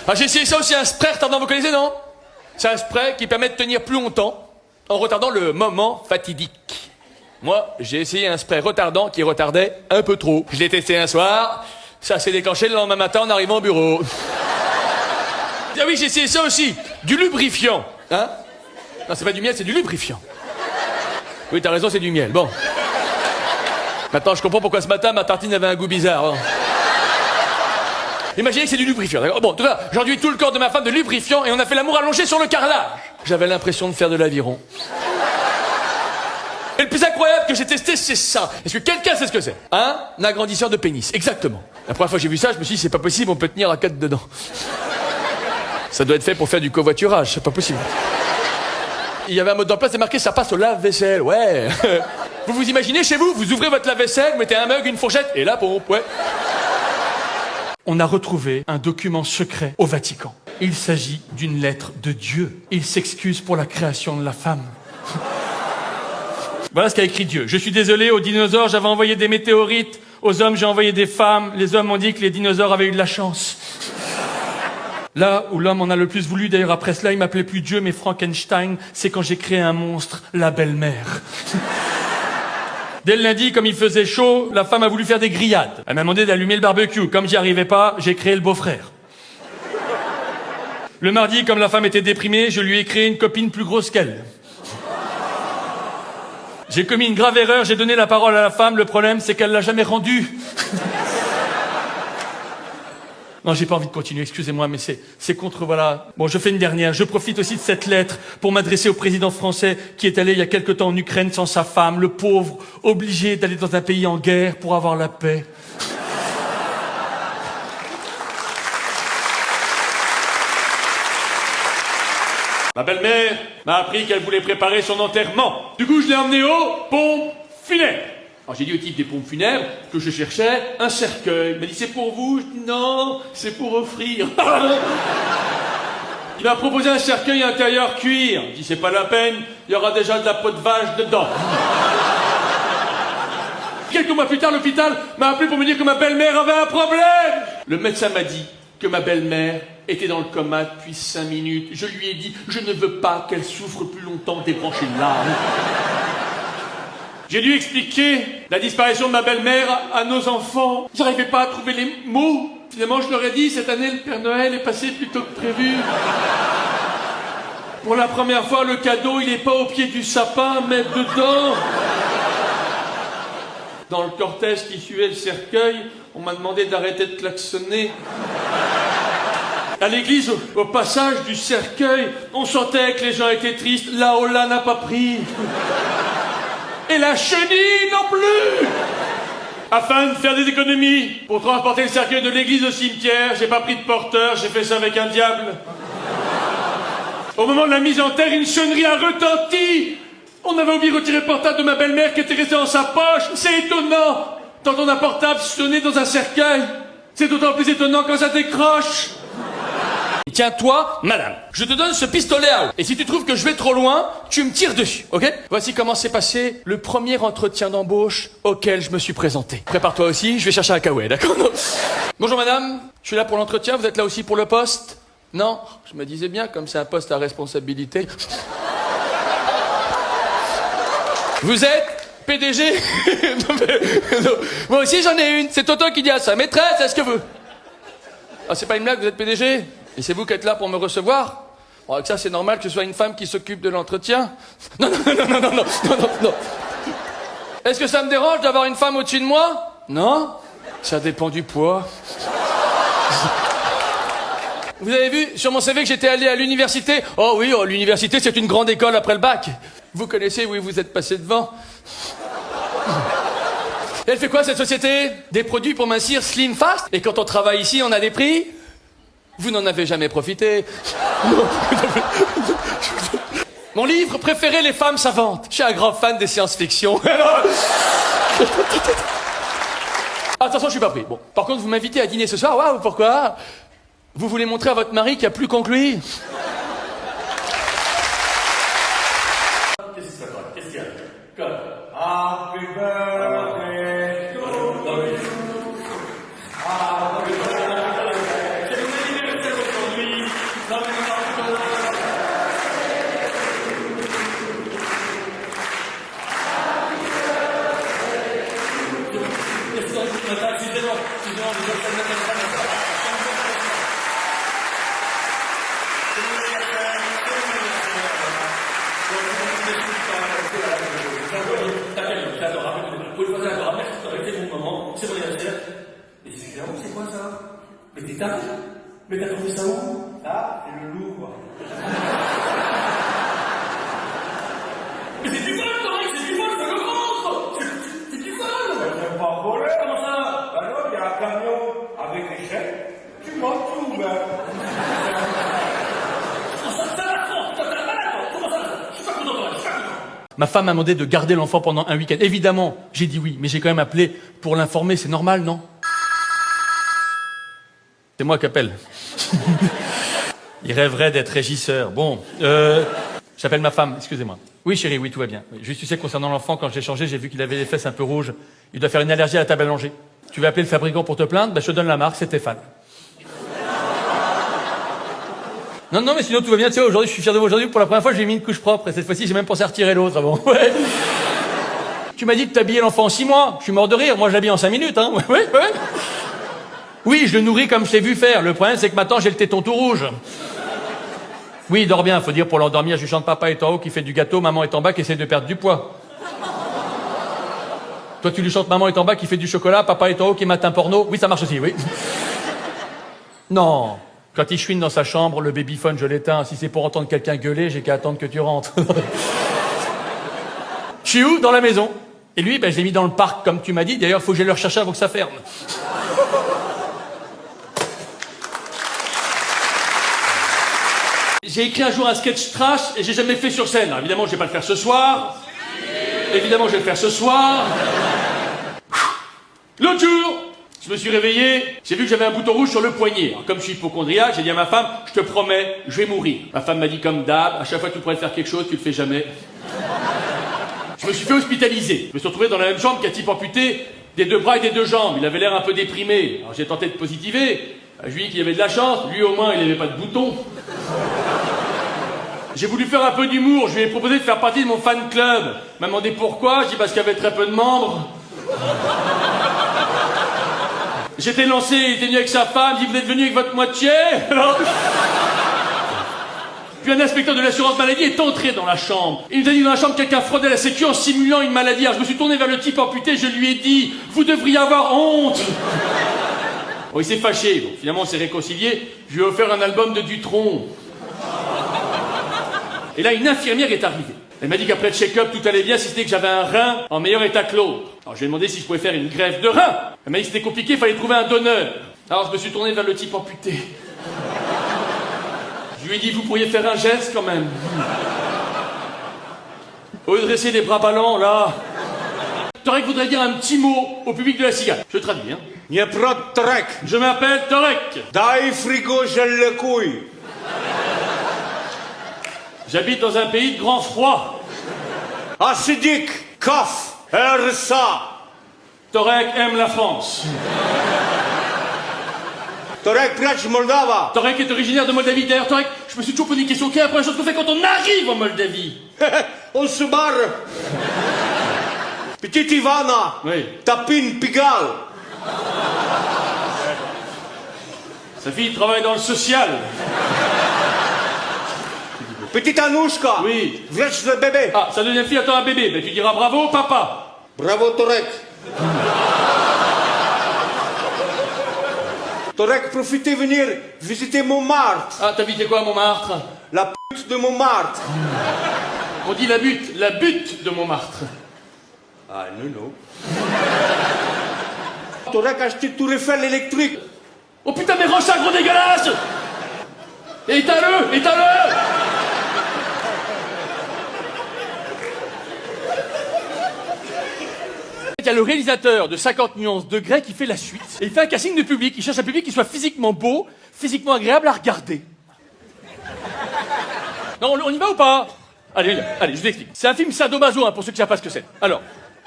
Ah, j'ai essayé ça aussi, un spray retardant, vous connaissez, non? C'est un spray qui permet de tenir plus longtemps en retardant le moment fatidique. Moi, j'ai essayé un spray retardant qui retardait un peu trop. Je l'ai testé un soir, ça s'est déclenché le lendemain matin en arrivant au bureau. Ah oui, j'ai essayé ça aussi, du lubrifiant. Hein? Non, c'est pas du miel, c'est du lubrifiant. Oui, t'as raison, c'est du miel. Bon. Maintenant, je comprends pourquoi ce matin, ma tartine avait un goût bizarre. Hein. Imaginez que c'est du lubrifiant, d'accord? Bon, en tout cas, j'ai enduit tout le corps de ma femme de lubrifiant et on a fait l'amour allongé sur le carrelage. J'avais l'impression de faire de l'aviron. Et le plus incroyable que j'ai testé, c'est ça. Est-ce que quelqu'un sait ce que c'est? Un agrandisseur de pénis, exactement. La première fois que j'ai vu ça, je me suis dit, c'est pas possible, on peut tenir à 4 dedans. Ça doit être fait pour faire du covoiturage, c'est pas possible. Il y avait un mode d'emploi, c'est marqué, ça passe au lave-vaisselle, ouais. Vous vous imaginez chez vous, vous ouvrez votre lave-vaisselle, vous mettez un mug, une fourchette, et la pompe, ouais. On a retrouvé un document secret au Vatican. Il s'agit d'une lettre de Dieu. Il s'excuse pour la création de la femme. Voilà ce qu'a écrit Dieu. Je suis désolé, aux dinosaures, j'avais envoyé des météorites. Aux hommes, j'ai envoyé des femmes. Les hommes ont dit que les dinosaures avaient eu de la chance. Là où l'homme en a le plus voulu, d'ailleurs après cela, il m'appelait plus Dieu, mais Frankenstein, c'est quand j'ai créé un monstre, la belle-mère. Dès le lundi, comme il faisait chaud, la femme a voulu faire des grillades. Elle m'a demandé d'allumer le barbecue. Comme j'y arrivais pas, j'ai créé le beau-frère. Le mardi, comme la femme était déprimée, je lui ai créé une copine plus grosse qu'elle. J'ai commis une grave erreur, j'ai donné la parole à la femme, le problème c'est qu'elle l'a jamais rendue. Non, j'ai pas envie de continuer, excusez-moi, mais c'est contre, voilà. Bon, je fais une dernière. Je profite aussi de cette lettre pour m'adresser au président français qui est allé il y a quelque temps en Ukraine sans sa femme, le pauvre, obligé d'aller dans un pays en guerre pour avoir la paix. Ma belle-mère m'a appris qu'elle voulait préparer son enterrement. Du coup, je l'ai emmenée aux pompes funèbres. Alors j'ai dit au type des pompes funèbres que je cherchais un cercueil. Il m'a dit c'est pour vous. Je dis non, c'est pour offrir. Il m'a proposé un cercueil intérieur cuir. Je dis c'est pas la peine, il y aura déjà de la peau de vache dedans. Quelques mois plus tard, l'hôpital m'a appelé pour me dire que ma belle-mère avait un problème. Le médecin m'a dit que ma belle-mère était dans le coma depuis 5 minutes. Je lui ai dit, je ne veux pas qu'elle souffre plus longtemps des branchées de larmes. J'ai dû expliquer la disparition de ma belle-mère à nos enfants. J'arrivais pas à trouver les mots. Finalement, je leur ai dit, cette année, le Père Noël est passé plus tôt que prévu. Pour la première fois, le cadeau, il est pas au pied du sapin, mais dedans. Dans le cortège qui suivait le cercueil, on m'a demandé d'arrêter de klaxonner. À l'église, au passage du cercueil, on sentait que les gens étaient tristes. La Ola n'a pas pris. Et la chenille non plus. Afin de faire des économies, pour transporter le cercueil de l'église au cimetière, j'ai pas pris de porteur, j'ai fait ça avec un diable. Au moment de la mise en terre, une sonnerie a retenti. On avait oublié de retirer le portable de ma belle-mère qui était resté dans sa poche. C'est étonnant. T'entends un portable sonner dans un cercueil. C'est d'autant plus étonnant quand ça décroche. Tiens-toi, madame, je te donne ce pistolet à eau. Et si tu trouves que je vais trop loin, tu me tires dessus, ok? Voici comment s'est passé le premier entretien d'embauche auquel je me suis présenté. Prépare-toi aussi, je vais chercher un kawaii, d'accord? Bonjour madame, je suis là pour l'entretien, vous êtes là aussi pour le poste? Non, je me disais bien, comme c'est un poste à responsabilité. Vous êtes PDG? Non. Moi aussi j'en ai une, c'est Toto qui dit à sa maîtresse, est-ce que vous... Ah, c'est pas une blague, vous êtes PDG? Et c'est vous qui êtes là pour me recevoir? Bon, avec ça, c'est normal que ce soit une femme qui s'occupe de l'entretien? Non. Est-ce que ça me dérange d'avoir une femme au-dessus de moi? Non. Ça dépend du poids. Vous avez vu sur mon CV que j'étais allé à l'université? Oh oui, oh, l'université c'est une grande école après le bac. Vous connaissez, oui, vous êtes passé devant. Et elle fait quoi cette société? Des produits pour mincir slim fast? Et quand on travaille ici, on a des prix? Vous n'en avez jamais profité. Mon livre préféré, Les femmes savantes. Je suis un grand fan des science-fiction. Attention, je suis pas pris. Bon, par contre, vous m'invitez à dîner ce soir. Waouh, pourquoi? Vous voulez montrer à votre mari qu'il n'y a plus con que lui? Qu'est-ce qu'il y a? Happy birthday to you. C'est mon anniversaire. Et c'est quoi ça? Mais t'es taré? Mais t'as trouvé ça où? Ça, c'est le Louvre. Mais c'est du vol, Torek, c'est du vol, c'est le ventre! C'est du vol! C'est pas volé. Comment ça? Alors, il y a un camion avec des chèques. Tu m'en tout, ben. Ma femme m'a demandé de garder l'enfant pendant un week-end. Évidemment, j'ai dit oui, mais j'ai quand même appelé pour l'informer. C'est normal, non? C'est moi qui appelle. Il rêverait d'être régisseur. Bon, j'appelle ma femme, excusez-moi. Oui, chérie, oui, tout va bien. Oui, juste, tu sais, concernant l'enfant, quand j'ai changé, j'ai vu qu'il avait les fesses un peu rouges. Il doit faire une allergie à la table à manger. Tu veux appeler le fabricant pour te plaindre? Ben, je te donne la marque, c'est Stéphane. Non, mais sinon tout va bien, tu sais, aujourd'hui, je suis fier de vous. Aujourd'hui, pour la première fois, j'ai mis une couche propre, et cette fois-ci, j'ai même pensé à retirer l'autre avant. Ouais. Tu m'as dit de t'habiller l'enfant en 6 mois. Je suis mort de rire, moi, je l'habille en 5 minutes, hein. Ouais. Oui, je le nourris comme je t'ai vu faire. Le problème, c'est que maintenant, j'ai le téton tout rouge. Oui, il dort bien, faut dire, pour l'endormir, je lui chante papa est en haut, qui fait du gâteau, maman est en bas, qui essaie de perdre du poids. Toi, tu lui chantes maman est en bas, qui fait du chocolat, papa est en haut, qui mate un porno. Oui, ça marche aussi, oui. Non. Quand il chouine dans sa chambre, le babyphone, je l'éteins. Si c'est pour entendre quelqu'un gueuler, j'ai qu'à attendre que tu rentres. Je suis où? Dans la maison. Et lui, ben, je l'ai mis dans le parc, comme tu m'as dit. D'ailleurs, faut que j'aille le rechercher avant que ça ferme. J'ai écrit un jour un sketch trash et j'ai jamais fait sur scène. Alors, évidemment, je vais pas le faire ce soir. Évidemment, je vais le faire ce soir. L'autre jour, je me suis réveillé, j'ai vu que j'avais un bouton rouge sur le poignet. Alors, comme je suis hypochondriaque, j'ai dit à ma femme, je te promets, je vais mourir. Ma femme m'a dit comme d'hab, à chaque fois que tu pourrais faire quelque chose, tu le fais jamais. Je me suis fait hospitaliser. Je me suis retrouvé dans la même chambre qu'un type amputé des 2 bras et des 2 jambes. Il avait l'air un peu déprimé. Alors j'ai tenté de positiver. Je lui ai dit qu'il avait de la chance. Lui au moins, il n'avait pas de bouton. J'ai voulu faire un peu d'humour. Je lui ai proposé de faire partie de mon fan club. Il m'a demandé pourquoi. Je dis parce qu'il y avait très peu de membres. J'étais lancé, il était venu avec sa femme, il dit vous êtes venu avec votre moitié? Puis un inspecteur de l'assurance maladie est entré dans la chambre. Il nous a dit dans la chambre quelqu'un fraudait la sécu en simulant une maladie. Alors je me suis tourné vers le type amputé, je lui ai dit vous devriez avoir honte. Bon, il s'est fâché, bon, finalement on s'est réconciliés. Je lui ai offert un album de Dutronc. Et là une infirmière est arrivée. Elle m'a dit qu'après le check-up, tout allait bien, si c'était que j'avais un rein en meilleur état que l'autre. Alors je lui ai demandé si je pouvais faire une greffe de rein. Elle m'a dit que c'était compliqué, il fallait trouver un donneur. Alors je me suis tourné vers le type amputé. Je lui ai dit, vous pourriez faire un geste quand même. Au lieu de dresser des bras ballants, là. Torek voudrait dire un petit mot au public de la cigale. Je traduis, hein. Nie prod Torek. Je m'appelle Torek. Daj frigo, je le couille. J'habite dans un pays de grand froid. Acidique, cough, RSA. Torek aime la France. Torek, plać Moldava. Torek est originaire de Moldavie. D'ailleurs, Torek, je me suis toujours posé une question. Quelle est la première chose qu'on fait quand on arrive en Moldavie? On se barre. Petite Ivana. Oui. Tapine Pigalle. Sa fille travaille dans le social. Petite Anouchka. Oui. Vlèche le bébé. Ah, sa deuxième fille attend un bébé. Ben, tu diras bravo, papa. Bravo, Torek. T'aurais que profiter venir visiter Montmartre. Ah, t'as visité quoi à Montmartre? La pute de Montmartre. On dit la butte de Montmartre. Ah, non. T'aurais qu'acheter Tour Eiffel électrique. Oh putain, mais range ça, gros dégueulasse! Éteins-le! Il y a le réalisateur de 50 nuances degrés qui fait la suite. Et il fait un casting de public. Il cherche un public qui soit physiquement beau, physiquement agréable à regarder. Non, on y va ou pas? Allez, je vous explique. C'est un film sadomaso, hein, pour ceux qui ne savent pas ce que c'est. Alors,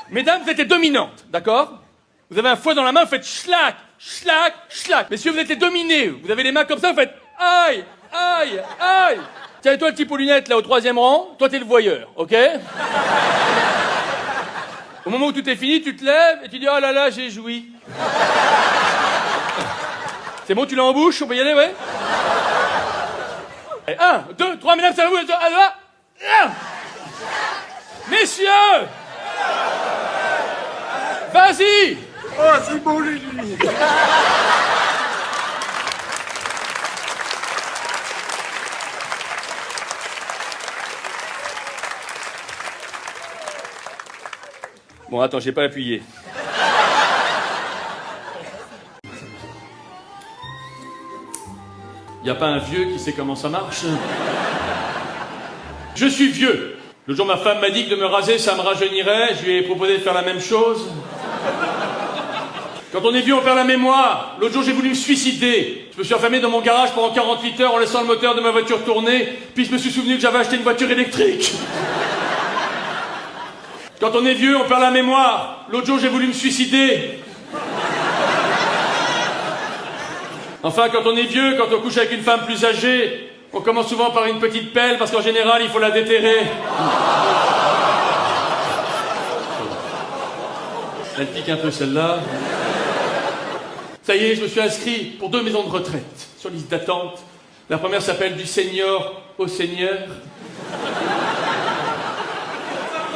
mesdames, vous êtes les dominantes, d'accord? Vous avez un fouet dans la main, vous faites schlac, schlac, schlac. Messieurs, vous êtes les dominés. Vous avez les mains comme ça, vous faites aïe, aïe, aïe. Tiens, et toi, le type aux lunettes, là, au 3e rang, toi, t'es le voyeur, ok? Au moment où tout est fini, tu te lèves et tu dis « Oh là là, j'ai joui ». C'est bon, tu l'as en bouche, on peut y aller, ouais? Et 1, 2, 3, mesdames, ça va vous, messieurs! Vas-y! Oh, c'est bon, Lily. Bon, attends, j'ai pas appuyé. Y a pas un vieux qui sait comment ça marche? Je suis vieux. Le jour, ma femme m'a dit que de me raser, ça me rajeunirait. Je lui ai proposé de faire la même chose. Quand on est vieux, on perd la mémoire. L'autre jour, j'ai voulu me suicider. Je me suis enfermé dans mon garage pendant 48 heures en laissant le moteur de ma voiture tourner. Puis je me suis souvenu que j'avais acheté une voiture électrique. Quand on est vieux, on perd la mémoire. L'autre jour, j'ai voulu me suicider. Enfin, quand on est vieux, quand on couche avec une femme plus âgée, on commence souvent par une petite pelle parce qu'en général, il faut la déterrer. Elle pique un peu celle-là. Ça y est, je me suis inscrit pour 2 maisons de retraite sur liste d'attente. La première s'appelle Du Seigneur au Seigneur.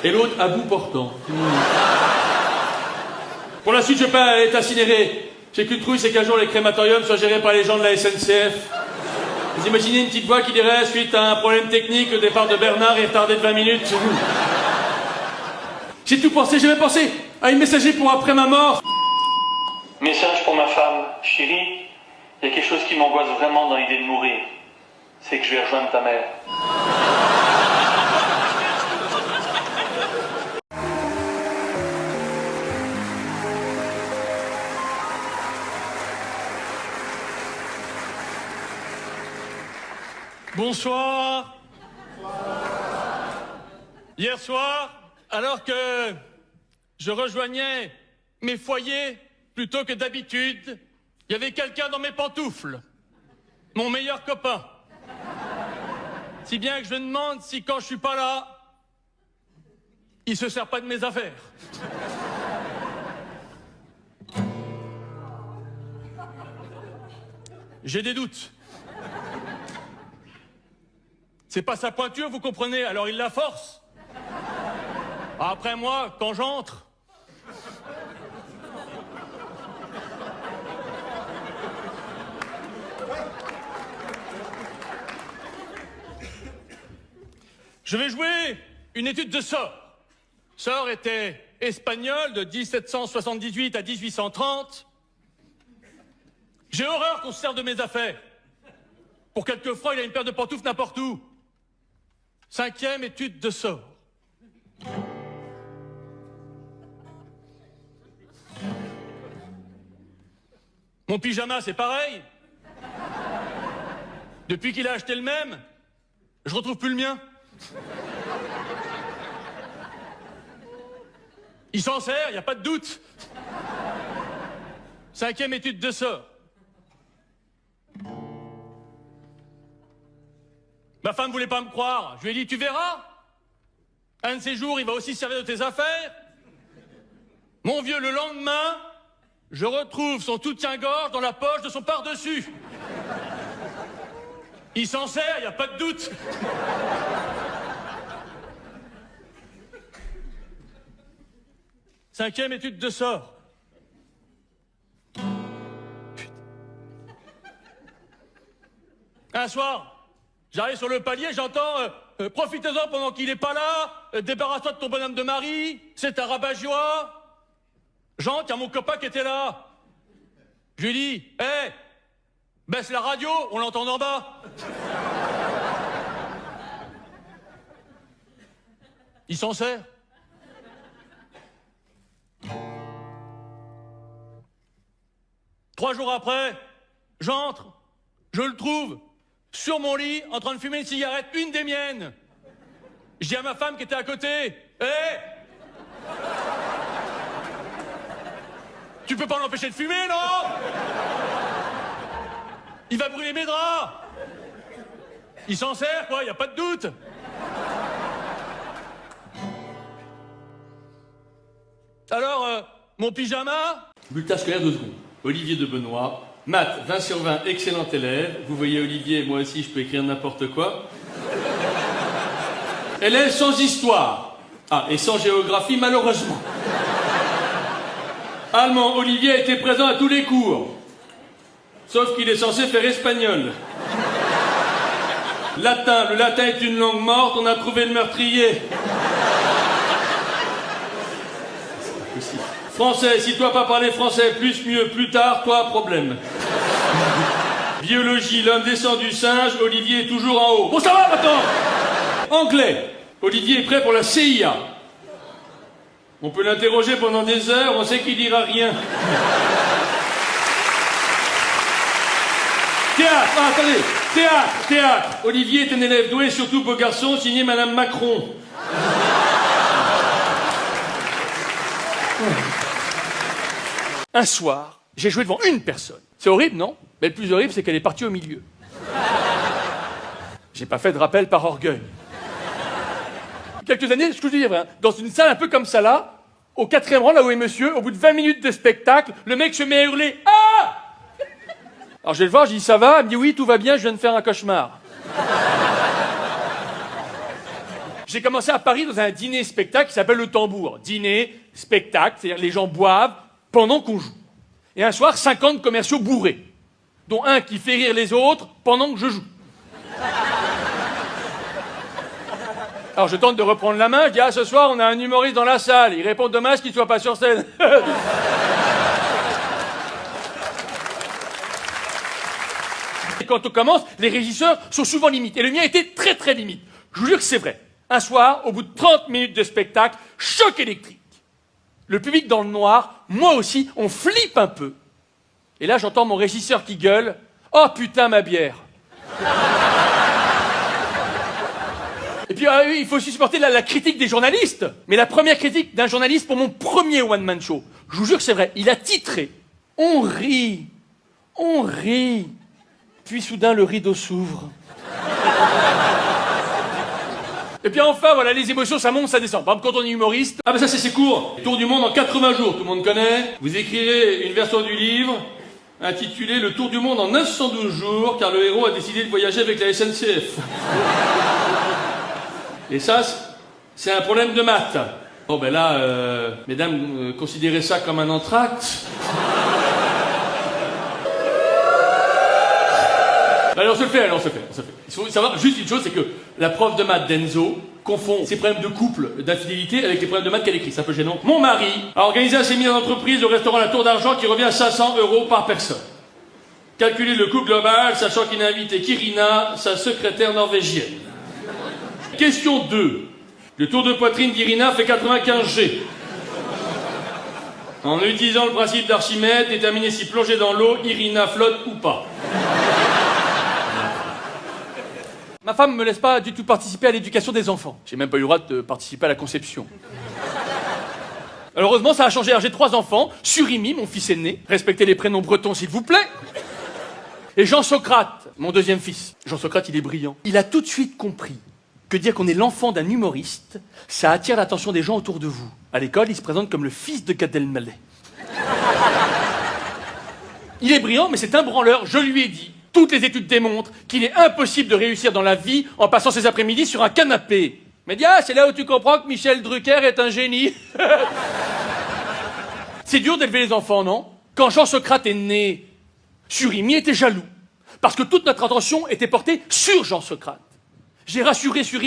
Et l'autre à bout portant. Pour la suite, je vais pas être incinéré. J'ai qu'une trouille, c'est qu'un jour les crématoriums soient gérés par les gens de la SNCF. Vous imaginez une petite voix qui dirait, suite à un problème technique, le départ de Bernard est retardé de 20 minutes. J'ai tout pensé, j'ai même pensé à une messagerie pour après ma mort. Message pour ma femme. Chérie, il y a quelque chose qui m'angoisse vraiment dans l'idée de mourir. C'est que je vais rejoindre ta mère. Bonsoir. Hier soir, alors que je rejoignais mes foyers plutôt que d'habitude, il y avait quelqu'un dans mes pantoufles. Mon meilleur copain. Si bien que je me demande si quand je suis pas là, il se sert pas de mes affaires. J'ai des doutes. C'est pas sa pointure, vous comprenez, alors il la force. Après moi, quand j'entre... Je vais jouer une étude de Sort. Sort était espagnol de 1778 à 1830. J'ai horreur qu'on se serve de mes affaires. Pour quelques francs, il a une paire de pantoufles n'importe où. 5e étude de Sort. Mon pyjama, c'est pareil. Depuis qu'il a acheté le même, je retrouve plus le mien. Il s'en sert, y a pas de doute. 5e étude de Sort. Ma femme voulait pas me croire. Je lui ai dit, tu verras. Un de ces jours, il va aussi se servir de tes affaires. Mon vieux, le lendemain, je retrouve son soutien-gorge dans la poche de son par-dessus. Il s'en sert, y a pas de doute. Cinquième étude de Sort. Putain. Un soir, j'arrive sur le palier, j'entends profitez-en pendant qu'il est pas là, débarrasse-toi de ton bonhomme de mari, c'est un rabat-joie. J'entre, y a mon copain qui était là. Je lui dis, hé, baisse la radio, on l'entend d'en bas. Il s'en sert. Trois jours après, j'entre, je le trouve sur mon lit, en train de fumer une cigarette, une des miennes. Je dis à ma femme qui était à côté, hé, tu peux pas l'empêcher de fumer, non? Il va brûler mes draps. Il s'en sert, quoi, y a pas de doute. Alors, mon pyjama? Bulletin scolaire 2 secondes. Olivier de Benoît. Maths, 20 sur 20, excellent élève. Vous voyez Olivier, moi aussi je peux écrire n'importe quoi. Élève sans histoire. Ah, et sans géographie, malheureusement. Allemand, Olivier a été présent à tous les cours. Sauf qu'il est censé faire espagnol. Latin, le latin est une langue morte, on a trouvé le meurtrier. Français, si toi pas parler français, plus mieux, plus tard, toi, problème. Biologie, l'homme descend du singe, Olivier est toujours en haut. Bon, ça va maintenant. Anglais, Olivier est prêt pour la CIA. On peut l'interroger pendant des heures, on sait qu'il dira rien. Théâtre, ah, attendez, théâtre. Olivier est un élève doué, surtout beau garçon, signé Madame Macron. Un soir, j'ai joué devant une personne. C'est horrible, non? Mais le plus horrible, c'est qu'elle est partie au milieu. J'ai pas fait de rappel par orgueil. Quelques années, ce que je veux dire, hein, dans une salle un peu comme ça là, au 4e rang, là où est monsieur, au bout de 20 minutes de spectacle, le mec se met à hurler « Ah !» Alors je vais le voir, je dis « Ça va ?» Il me dit « Oui, tout va bien, je viens de faire un cauchemar. » J'ai commencé à Paris dans un dîner-spectacle qui s'appelle le Tambour. Dîner, spectacle, c'est-à-dire les gens boivent pendant qu'on joue. Et un soir, 50 commerciaux bourrés, dont un qui fait rire les autres pendant que je joue. Alors je tente de reprendre la main, je dis « Ah, ce soir, on a un humoriste dans la salle. » Il répond « Dommage qu'il soit pas sur scène. » Et quand on commence, les régisseurs sont souvent limites. Et le mien était très très limite. Je vous jure que c'est vrai. Un soir, au bout de 30 minutes de spectacle, choc électrique. Le public dans le noir, moi aussi, on flippe un peu. Et là, j'entends mon régisseur qui gueule « Oh putain, ma bière !» Et puis, il faut aussi supporter la critique des journalistes. Mais la première critique d'un journaliste pour mon premier one-man show, je vous jure que c'est vrai, il a titré « On rit, on rit ». Puis soudain, le rideau s'ouvre. Et puis enfin, voilà, les émotions, ça monte, ça descend. Par exemple, quand on est humoriste... Ah ben ça c'est court. Tour du monde en 80 jours, tout le monde connaît. Vous écrirez une version du livre intitulée « Le tour du monde en 912 jours » car le héros a décidé de voyager avec la SNCF. Et ça, c'est un problème de maths. Bon ben là, mesdames, considérez ça comme un entracte. Allez, on se le fait. Il faut savoir juste une chose, c'est que la prof de maths d'Enzo confond ses problèmes de couple, d'infidélité, avec les problèmes de maths qu'elle écrit. C'est un peu gênant. Mon mari a organisé un séminaire d'entreprise au restaurant La Tour d'Argent qui revient à 500 € par personne. Calculez le coût global, sachant qu'il a invité Kirina, sa secrétaire norvégienne. Question 2. Le tour de poitrine d'Irina fait 95 G. En utilisant le principe d'Archimède, déterminez si plongée dans l'eau, Irina flotte ou pas. Ma femme ne me laisse pas du tout participer à l'éducation des enfants. J'ai même pas eu le droit de participer à la conception. Alors, heureusement, ça a changé. Alors, j'ai 3 enfants. Surimi, mon fils aîné. Respectez les prénoms bretons, s'il vous plaît. Et Jean-Socrate, mon deuxième fils. Jean-Socrate, il est brillant. Il a tout de suite compris que dire qu'on est l'enfant d'un humoriste, ça attire l'attention des gens autour de vous. À l'école, il se présente comme le fils de Gad Elmaleh. Il est brillant, mais c'est un branleur. Je lui ai dit. Toutes les études démontrent qu'il est impossible de réussir dans la vie en passant ses après-midi sur un canapé. Mais dis, c'est là où tu comprends que Michel Drucker est un génie. C'est dur d'élever les enfants, non? Quand Jean-Socrate est né, Surimi était jaloux. parce que toute notre attention était portée sur Jean Socrate. J'ai rassuré sur